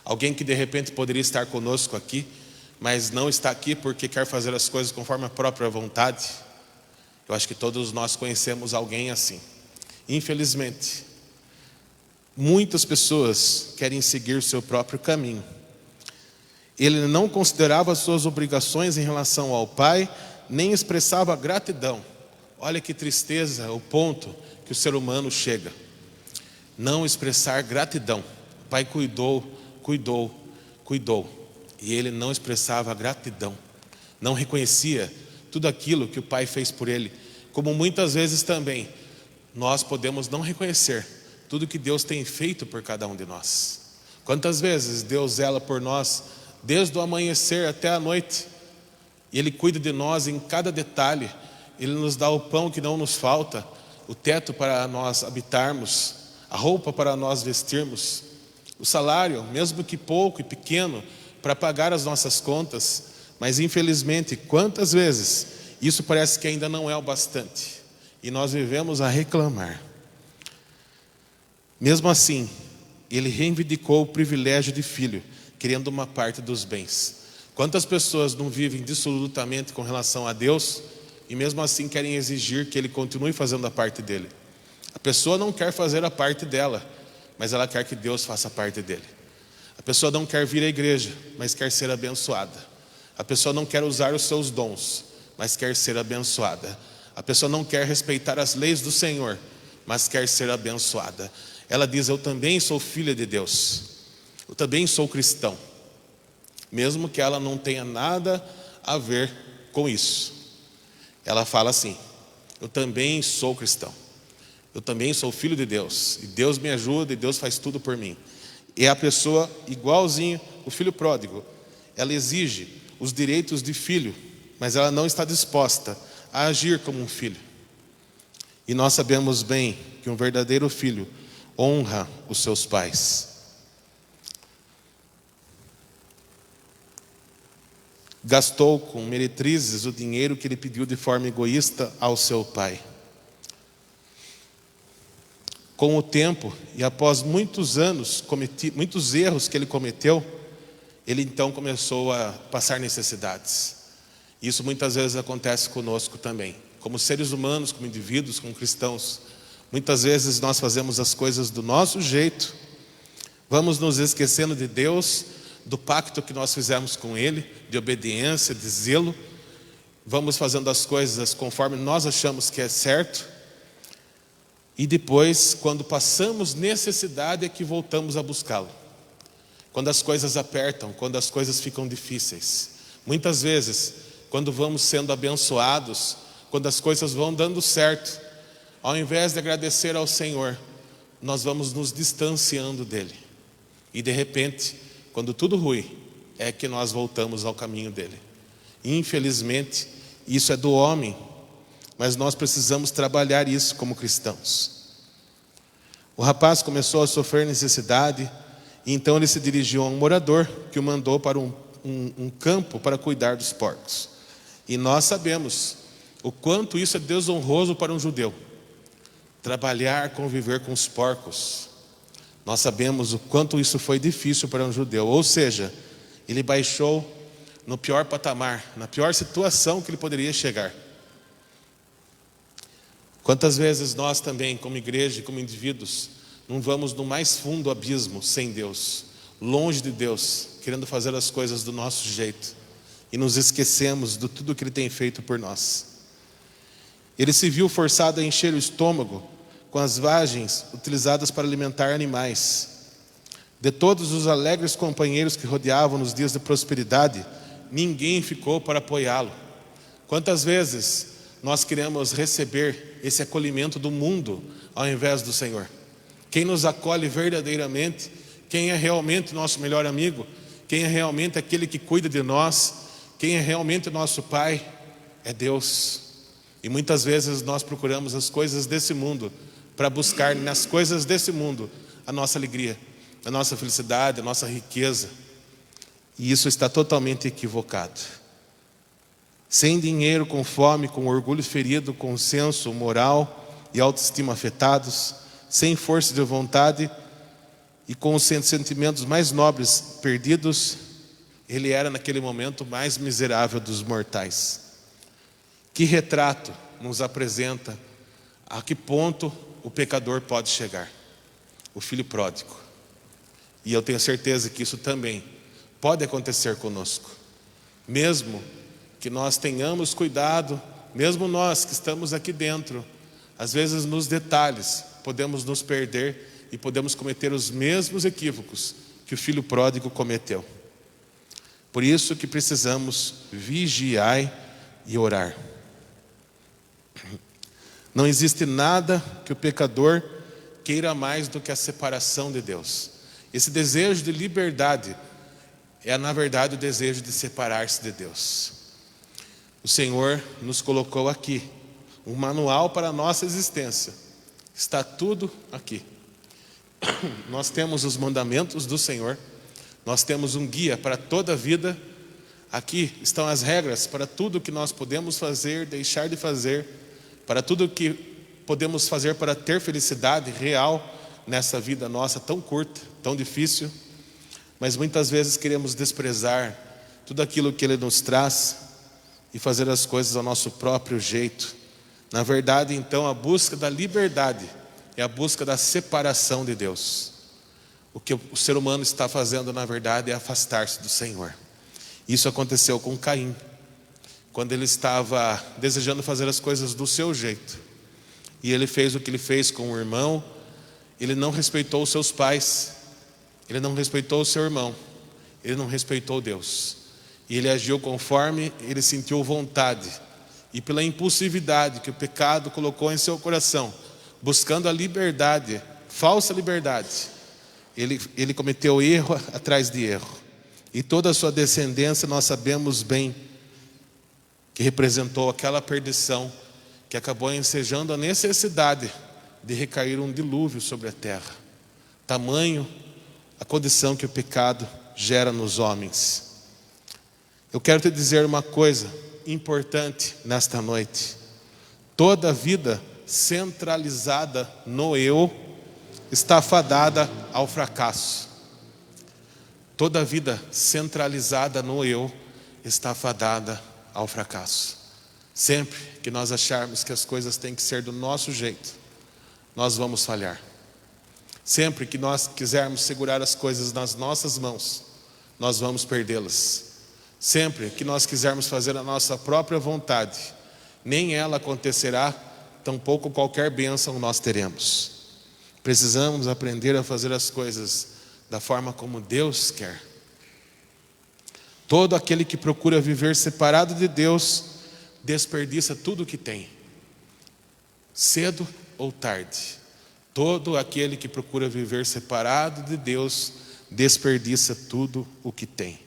[SPEAKER 8] Alguém que de repente poderia estar conosco aqui, mas não está aqui porque quer fazer as coisas conforme a própria vontade. Eu acho que todos nós conhecemos alguém assim. Infelizmente, muitas pessoas querem seguir o seu próprio caminho. Ele não considerava as suas obrigações em relação ao pai, nem expressava gratidão. Olha que tristeza o ponto que o ser humano chega. Não expressar gratidão. O pai cuidou. E ele não expressava gratidão. Não reconhecia tudo aquilo que o pai fez por ele. Como muitas vezes também, nós podemos não reconhecer tudo que Deus tem feito por cada um de nós. Quantas vezes Deus zela por nós, desde o amanhecer até a noite. E Ele cuida de nós em cada detalhe. Ele nos dá o pão que não nos falta, o teto para nós habitarmos, a roupa para nós vestirmos, o salário, mesmo que pouco e pequeno, para pagar as nossas contas. Mas infelizmente, quantas vezes isso parece que ainda não é o bastante e nós vivemos a reclamar. Mesmo assim, ele reivindicou o privilégio de filho, querendo uma parte dos bens. Quantas pessoas não vivem dissolutamente com relação a Deus e mesmo assim querem exigir que ele continue fazendo a parte dele? A pessoa não quer fazer a parte dela, mas ela quer que Deus faça a parte dele. A pessoa não quer vir à igreja, mas quer ser abençoada. A pessoa não quer usar os seus dons, mas quer ser abençoada. A pessoa não quer respeitar as leis do Senhor, mas quer ser abençoada. Ela diz: eu também sou filha de Deus, eu também sou cristão, mesmo que ela não tenha nada a ver com isso. Ela fala assim: eu também sou cristão, eu também sou filho de Deus, e Deus me ajuda, e Deus faz tudo por mim. E a pessoa, igualzinho o filho pródigo, ela exige os direitos de filho, mas ela não está disposta a agir como um filho. E nós sabemos bem que um verdadeiro filho honra os seus pais. Gastou com meretrizes o dinheiro que ele pediu de forma egoísta ao seu pai. Com o tempo, e após muitos anos, muitos erros que ele cometeu, ele então começou a passar necessidades. Isso muitas vezes acontece conosco também, como seres humanos, como indivíduos, como cristãos. Muitas vezes nós fazemos as coisas do nosso jeito, vamos nos esquecendo de Deus, do pacto que nós fizemos com Ele, de obediência, de zelo. Vamos fazendo as coisas conforme nós achamos que é certo. E depois, quando passamos necessidade, é que voltamos a buscá-lo. Quando as coisas apertam, quando as coisas ficam difíceis. Muitas vezes, quando vamos sendo abençoados, quando as coisas vão dando certo, ao invés de agradecer ao Senhor, nós vamos nos distanciando dele. E de repente, quando tudo ruim, é que nós voltamos ao caminho dele. Infelizmente, isso é do homem, mas nós precisamos trabalhar isso como cristãos. O rapaz começou a sofrer necessidade, e então ele se dirigiu a um morador que o mandou para um campo para cuidar dos porcos. E nós sabemos o quanto isso é desonroso para um judeu. Trabalhar, conviver com os porcos. Nós sabemos o quanto isso foi difícil para um judeu. Ou seja, ele baixou no pior patamar, na pior situação que ele poderia chegar. Quantas vezes nós também, como igreja e como indivíduos, não vamos no mais fundo abismo sem Deus, longe de Deus, querendo fazer as coisas do nosso jeito, e nos esquecemos de tudo que Ele tem feito por nós. Ele se viu forçado a encher o estômago com as vagens utilizadas para alimentar animais. De todos os alegres companheiros que rodeavam nos dias de prosperidade, ninguém ficou para apoiá-lo. Quantas vezes nós queremos receber esse acolhimento do mundo ao invés do Senhor? Quem nos acolhe verdadeiramente, quem é realmente nosso melhor amigo, quem é realmente aquele que cuida de nós, quem é realmente nosso Pai, é Deus. E muitas vezes nós procuramos as coisas desse mundo para buscar nas coisas desse mundo a nossa alegria, a nossa felicidade, a nossa riqueza. E isso está totalmente equivocado. Sem dinheiro, com fome, com orgulho ferido, com senso moral e autoestima afetados, sem força de vontade e com os sentimentos mais nobres perdidos, ele era naquele momento o mais miserável dos mortais. Que retrato nos apresenta a que ponto o pecador pode chegar? O filho pródigo. E eu tenho certeza que isso também pode acontecer conosco. Mesmo que nós tenhamos cuidado, mesmo nós que estamos aqui dentro, às vezes nos detalhes podemos nos perder e podemos cometer os mesmos equívocos que o filho pródigo cometeu. Por isso que precisamos vigiar e orar. Não existe nada que o pecador queira mais do que a separação de Deus. Esse desejo de liberdade é, na verdade, o desejo de separar-se de Deus. O Senhor nos colocou aqui um manual para a nossa existência. Está tudo aqui. Nós temos os mandamentos do Senhor. Nós temos um guia para toda a vida. Aqui estão as regras para tudo que nós podemos fazer, deixar de fazer, para tudo que podemos fazer para ter felicidade real nessa vida nossa tão curta, tão difícil. Mas muitas vezes queremos desprezar tudo aquilo que Ele nos traz e fazer as coisas ao nosso próprio jeito. Na verdade, então, a busca da liberdade é a busca da separação de Deus. O que o ser humano está fazendo, na verdade, é afastar-se do Senhor. Isso aconteceu com Caim, quando ele estava desejando fazer as coisas do seu jeito. E ele fez o que ele fez com o irmão. Ele não respeitou os seus pais, ele não respeitou o seu irmão, ele não respeitou Deus. E ele agiu conforme ele sentiu vontade. E pela impulsividade que o pecado colocou em seu coração, buscando a liberdade, falsa liberdade, ele cometeu erro atrás de erro. E toda a sua descendência nós sabemos bem que representou aquela perdição que acabou ensejando a necessidade de recair um dilúvio sobre a terra. Tamanho a condição que o pecado gera nos homens. Eu quero te dizer uma coisa importante nesta noite. Toda vida centralizada no eu está fadada ao fracasso. Toda vida centralizada no eu está fadada ao fracasso. Sempre que nós acharmos que as coisas têm que ser do nosso jeito, nós vamos falhar. Sempre que nós quisermos segurar as coisas nas nossas mãos, nós vamos perdê-las. Sempre que nós quisermos fazer a nossa própria vontade, nem ela acontecerá, tampouco qualquer bênção nós teremos. Precisamos aprender a fazer as coisas da forma como Deus quer. Todo aquele que procura viver separado de Deus, desperdiça tudo o que tem, cedo ou tarde. Todo aquele que procura viver separado de Deus, desperdiça tudo o que tem.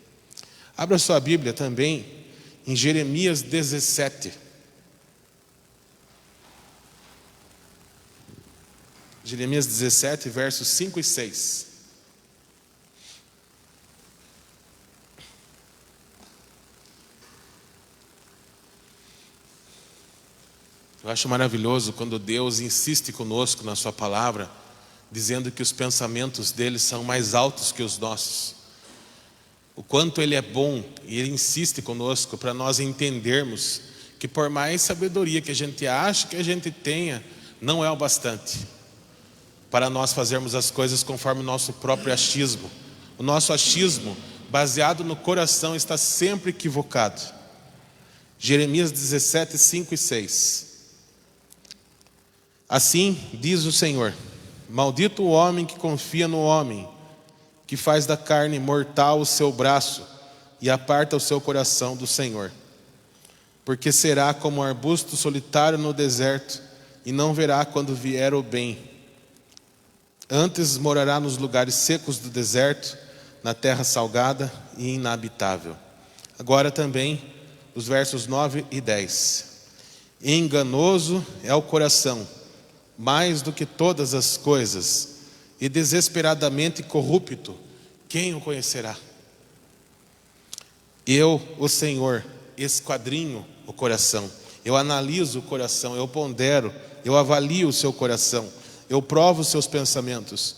[SPEAKER 8] Abra sua Bíblia também em Jeremias 17. Jeremias 17, versos 5 e 6. Eu acho maravilhoso quando Deus insiste conosco na sua palavra, dizendo que os pensamentos dele são mais altos que os nossos. O quanto ele é bom, e ele insiste conosco para nós entendermos que por mais sabedoria que a gente acha que a gente tenha, não é o bastante para nós fazermos as coisas conforme o nosso próprio achismo. O nosso achismo, baseado no coração, está sempre equivocado. Jeremias 17, 5 e 6. Assim diz o Senhor: maldito o homem que confia no homem, que faz da carne mortal o seu braço e aparta o seu coração do Senhor. Porque será como um arbusto solitário no deserto, e não verá quando vier o bem. Antes morará nos lugares secos do deserto, na terra salgada e inabitável. Agora também, os versos 9 e 10. Enganoso é o coração, mais do que todas as coisas, e desesperadamente corrupto, quem o conhecerá? Eu, o Senhor, esquadrinho o coração, eu analiso o coração, eu pondero, eu avalio o seu coração, eu provo os seus pensamentos,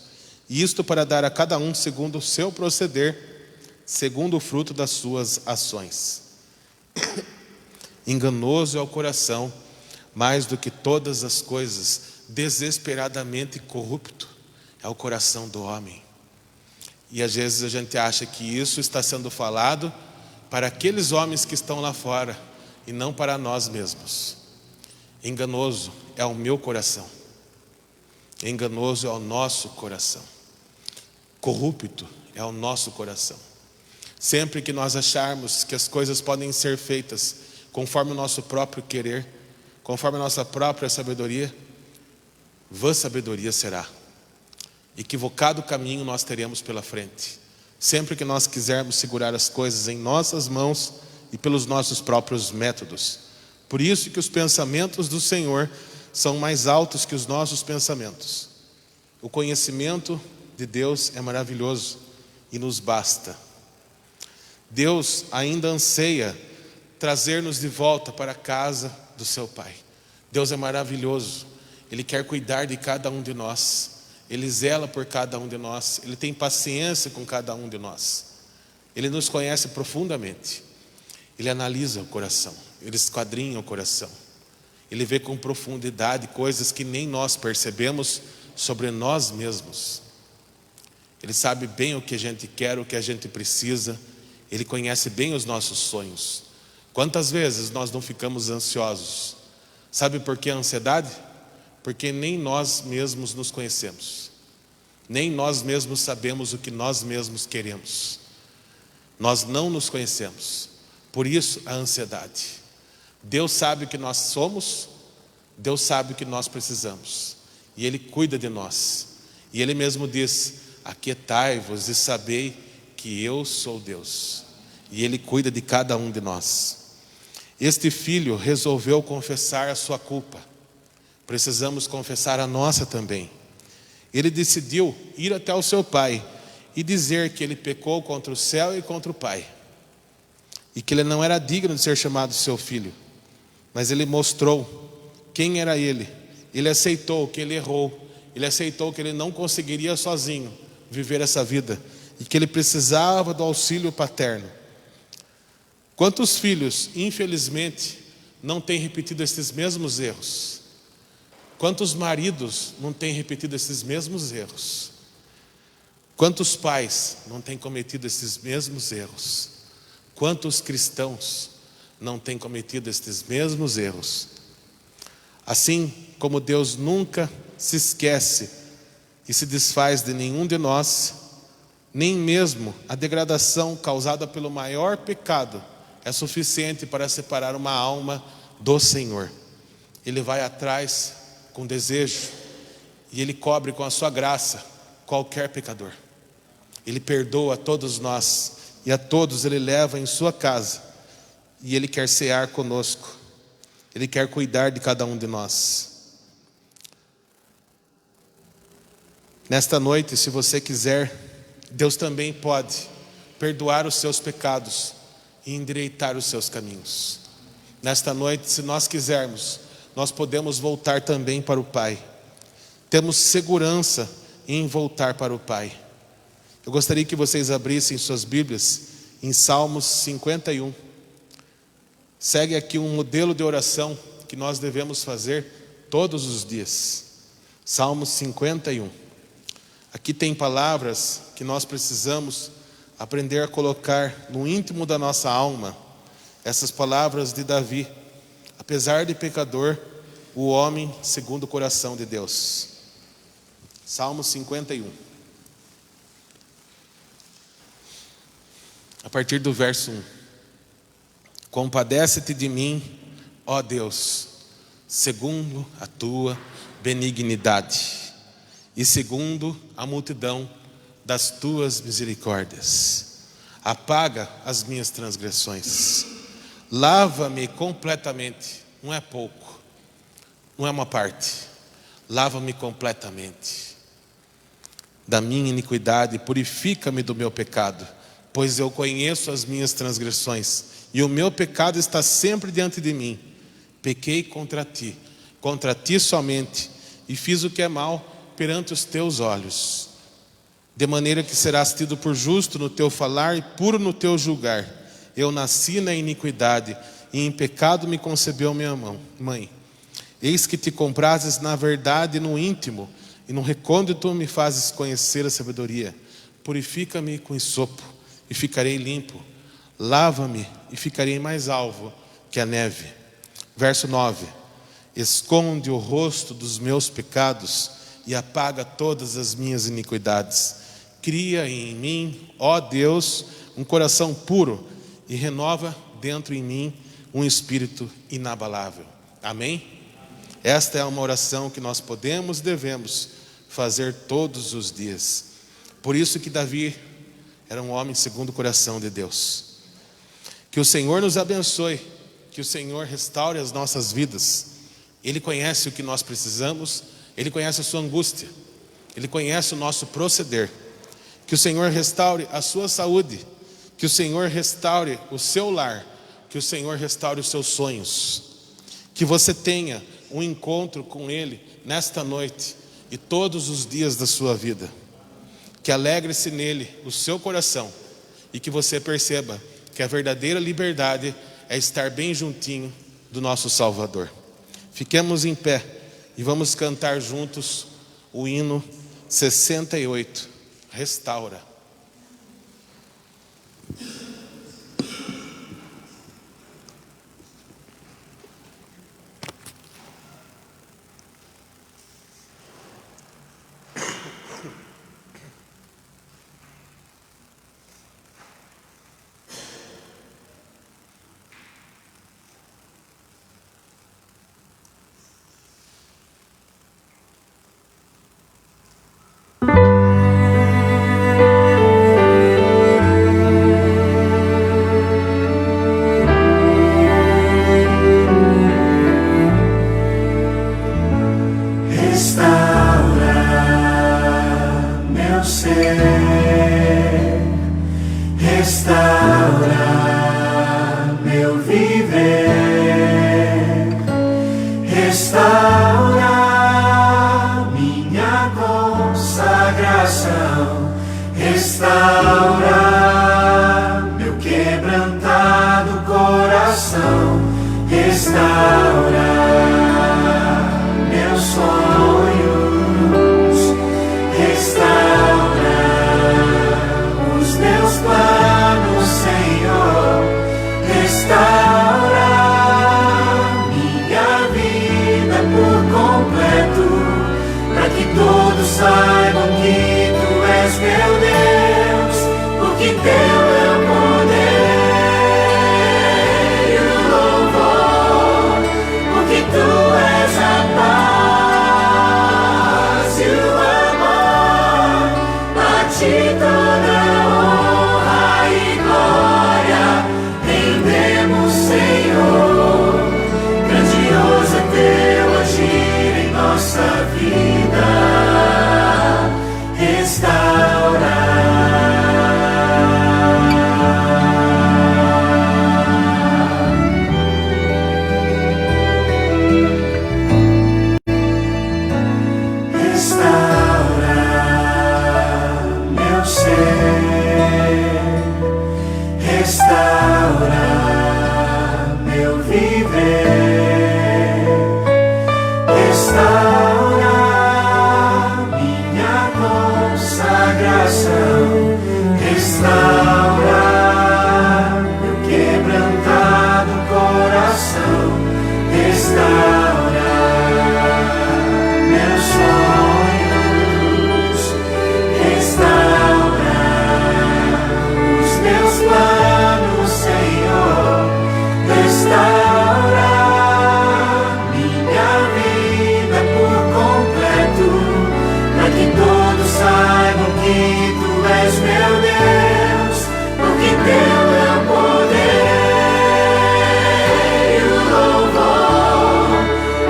[SPEAKER 8] e isto para dar a cada um segundo o seu proceder, segundo o fruto das suas ações. Enganoso é o coração, mais do que todas as coisas, desesperadamente corrupto é o coração do homem. E às vezes a gente acha que isso está sendo falado para aqueles homens que estão lá fora e não para nós mesmos. Enganoso é o meu coração, enganoso é o nosso coração, corrupto é o nosso coração. Sempre que nós acharmos que as coisas podem ser feitas conforme o nosso próprio querer, conforme a nossa própria sabedoria, vã sabedoria será. Equivocado caminho nós teremos pela frente. Sempre que nós quisermos segurar as coisas em nossas mãos e pelos nossos próprios métodos. Por isso que os pensamentos do Senhor são mais altos que os nossos pensamentos. O conhecimento de Deus é maravilhoso e nos basta. Deus ainda anseia trazer-nos de volta para a casa do seu Pai. Deus é maravilhoso. Ele quer cuidar de cada um de nós. Ele zela por cada um de nós. Ele tem paciência com cada um de nós. Ele nos conhece profundamente. Ele analisa o coração. Ele esquadrinha o coração. Ele vê com profundidade coisas que nem nós percebemos sobre nós mesmos. Ele sabe bem o que a gente quer, o que a gente precisa. Ele conhece bem os nossos sonhos. Quantas vezes nós não ficamos ansiosos? Sabe por que a ansiedade? Porque nem nós mesmos nos conhecemos. Nem nós mesmos sabemos o que nós mesmos queremos. Nós não nos conhecemos. Por isso a ansiedade. Deus sabe o que nós somos. Deus sabe o que nós precisamos. E Ele cuida de nós. E Ele mesmo diz: aquietai-vos e sabei que eu sou Deus. E Ele cuida de cada um de nós. Este filho resolveu confessar a sua culpa. Precisamos confessar a nossa também. Ele decidiu ir até o seu pai e dizer que ele pecou contra o céu e contra o pai. E que ele não era digno de ser chamado seu filho. Mas ele mostrou quem era ele. Ele aceitou que ele errou. Ele aceitou que ele não conseguiria sozinho viver essa vida. E que ele precisava do auxílio paterno. Quantos filhos, infelizmente, não têm repetido esses mesmos erros? Quantos maridos não têm repetido esses mesmos erros? Quantos pais não têm cometido esses mesmos erros? Quantos cristãos não têm cometido esses mesmos erros? Assim como Deus nunca se esquece e se desfaz de nenhum de nós, nem mesmo a degradação causada pelo maior pecado é suficiente para separar uma alma do Senhor. Ele vai atrás com desejo e Ele cobre com a sua graça qualquer pecador. Ele perdoa a todos nós e a todos Ele leva em sua casa. E Ele quer cear conosco. Ele quer cuidar de cada um de nós. Nesta noite, se você quiser, Deus também pode perdoar os seus pecados e endireitar os seus caminhos. Nesta noite, se nós quisermos, nós podemos voltar também para o Pai. Temos segurança em voltar para o Pai. Eu gostaria que vocês abrissem suas Bíblias em Salmos 51. Segue aqui um modelo de oração que nós devemos fazer todos os dias. Salmos 51. Aqui tem palavras que nós precisamos aprender a colocar no íntimo da nossa alma. Essas palavras de Davi: apesar de pecador, o homem segundo o coração de Deus. Salmo 51. A partir do verso 1. Compadece-te de mim, ó Deus, segundo a tua benignidade e segundo a multidão das tuas misericórdias. Apaga as minhas transgressões. Lava-me completamente. Não é pouco, não é uma parte. Lava-me completamente da minha iniquidade, purifica-me do meu pecado, pois eu conheço as minhas transgressões e o meu pecado está sempre diante de mim. Pequei contra ti somente, e fiz o que é mal perante os teus olhos, de maneira que serás tido por justo no teu falar e puro no teu julgar. Eu nasci na iniquidade, e em pecado me concebeu minha mãe. Eis que te comprases na verdade no íntimo, e no recôndito me fazes conhecer a sabedoria. Purifica-me com hisopo, e ficarei limpo. Lava-me, e ficarei mais alvo que a neve. Verso 9. Esconde o rosto dos meus pecados, e apaga todas as minhas iniquidades. Cria em mim, ó Deus, um coração puro, e renova dentro em mim um espírito inabalável. Amém? Esta é uma oração que nós podemos e devemos fazer todos os dias. Por isso que Davi era um homem segundo o coração de Deus. Que o Senhor nos abençoe, que o Senhor restaure as nossas vidas. Ele conhece o que nós precisamos, Ele conhece a sua angústia, Ele conhece o nosso proceder. Que o Senhor restaure a sua saúde, que o Senhor restaure o seu lar, que o Senhor restaure os seus sonhos. Que você tenha um encontro com Ele nesta noite e todos os dias da sua vida. Que alegre-se nele o seu coração e que você perceba que a verdadeira liberdade é estar bem juntinho do nosso Salvador. Fiquemos em pé e vamos cantar juntos o hino 68, Restaura.
[SPEAKER 1] restaurar meu viver, restaurar minha consagração, restaurar meu quebrantado coração, restaurar meus sonhos, restaurar os meus planos, Senhor, restaurar minha vida por completo, para que todos saibam que Tu és meu Deus, porque Teu é o poder e o louvor,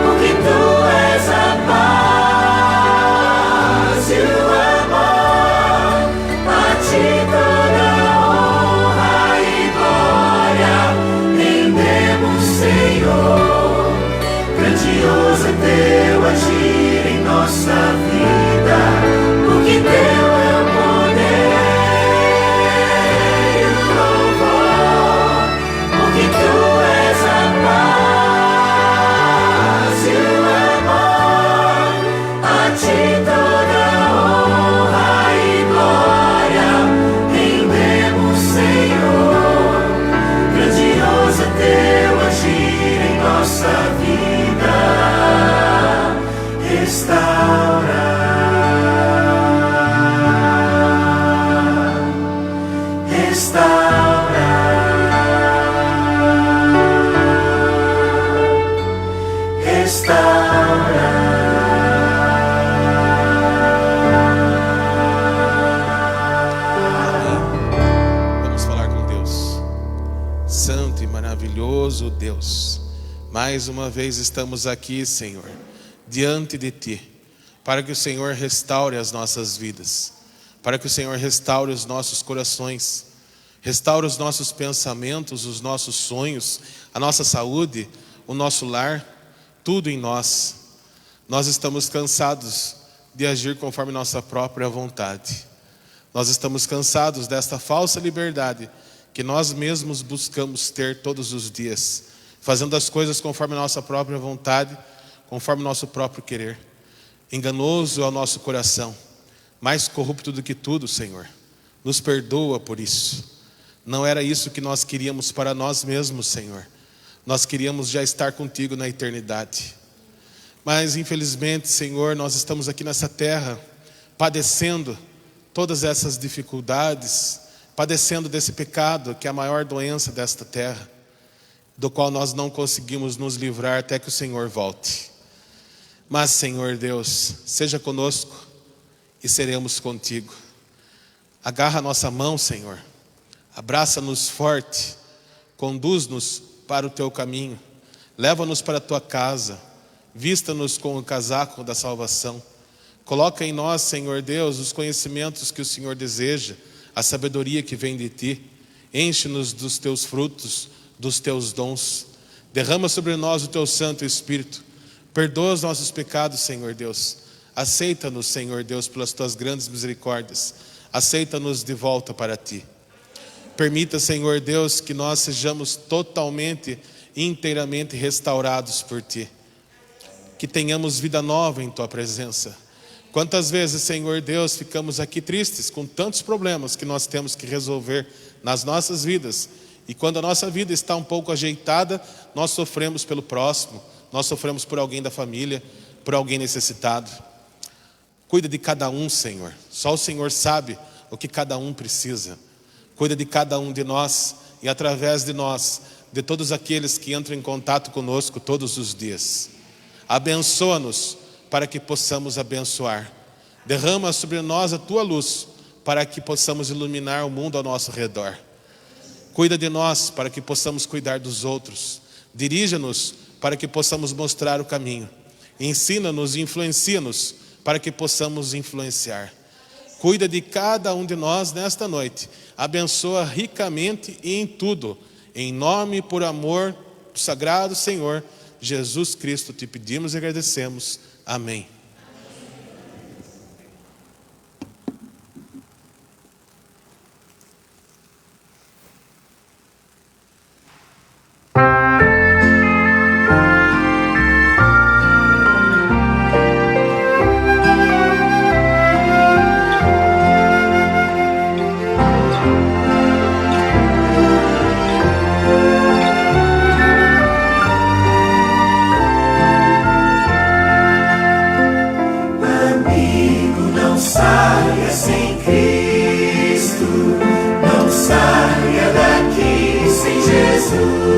[SPEAKER 1] porque Tu és a paz e o amor. A Ti toda honra e glória rendemos, Senhor. Grandioso é Teu agir em nossa vida, porque Teu é o poder e o louvor, porque Tu és a paz e o amor. A Ti toda honra e glória rendemos, Senhor. Grandioso é Teu agir em nossa vida, restaurar, restaurar, restaurar.
[SPEAKER 8] Vamos falar com Deus. Santo e maravilhoso Deus, mais uma vez estamos aqui, Senhor, diante de Ti, para que o Senhor restaure as nossas vidas, para que o Senhor restaure os nossos corações, restaure os nossos pensamentos, os nossos sonhos, a nossa saúde, o nosso lar, tudo em nós. Nós estamos cansados de agir conforme nossa própria vontade. Nós estamos cansados desta falsa liberdade que nós mesmos buscamos ter todos os dias, fazendo as coisas conforme nossa própria vontade, conforme nosso próprio querer. Enganoso é o nosso coração, mais corrupto do que tudo, Senhor. Nos perdoa por isso. Não era isso que nós queríamos para nós mesmos, Senhor. Nós queríamos já estar contigo na eternidade. Mas infelizmente, Senhor, nós estamos aqui nessa terra padecendo todas essas dificuldades, padecendo desse pecado que é a maior doença desta terra, do qual nós não conseguimos nos livrar até que o Senhor volte. Mas, Senhor Deus, seja conosco e seremos contigo. Agarra a nossa mão, Senhor, abraça-nos forte, conduz-nos para o Teu caminho, leva-nos para a Tua casa, vista-nos com o casaco da salvação. Coloca em nós, Senhor Deus, os conhecimentos que o Senhor deseja, a sabedoria que vem de Ti. Enche-nos dos Teus frutos, dos Teus dons. Derrama sobre nós o Teu Santo Espírito. Perdoa os nossos pecados, Senhor Deus. Aceita-nos, Senhor Deus, pelas Tuas grandes misericórdias. Aceita-nos de volta para Ti. Permita, Senhor Deus, que nós sejamos totalmente e inteiramente restaurados por Ti. Que tenhamos vida nova em Tua presença. Quantas vezes, Senhor Deus, ficamos aqui tristes com tantos problemas que nós temos que resolver nas nossas vidas. E quando a nossa vida está um pouco ajeitada, nós sofremos pelo próximo, nós sofremos por alguém da família, por alguém necessitado. Cuida de cada um, Senhor. Só o Senhor sabe o que cada um precisa. Cuida de cada um de nós e através de nós, de todos aqueles que entram em contato conosco todos os dias. Abençoa-nos para que possamos abençoar. Derrama sobre nós a Tua luz para que possamos iluminar o mundo ao nosso redor. Cuida de nós para que possamos cuidar dos outros. Dirija-nos para que possamos mostrar o caminho. Ensina-nos e influencia-nos para que possamos influenciar. Cuida de cada um de nós nesta noite. Abençoa ricamente e em tudo. Em nome e por amor do sagrado Senhor Jesus Cristo te pedimos e agradecemos. Amém.
[SPEAKER 1] Senhor.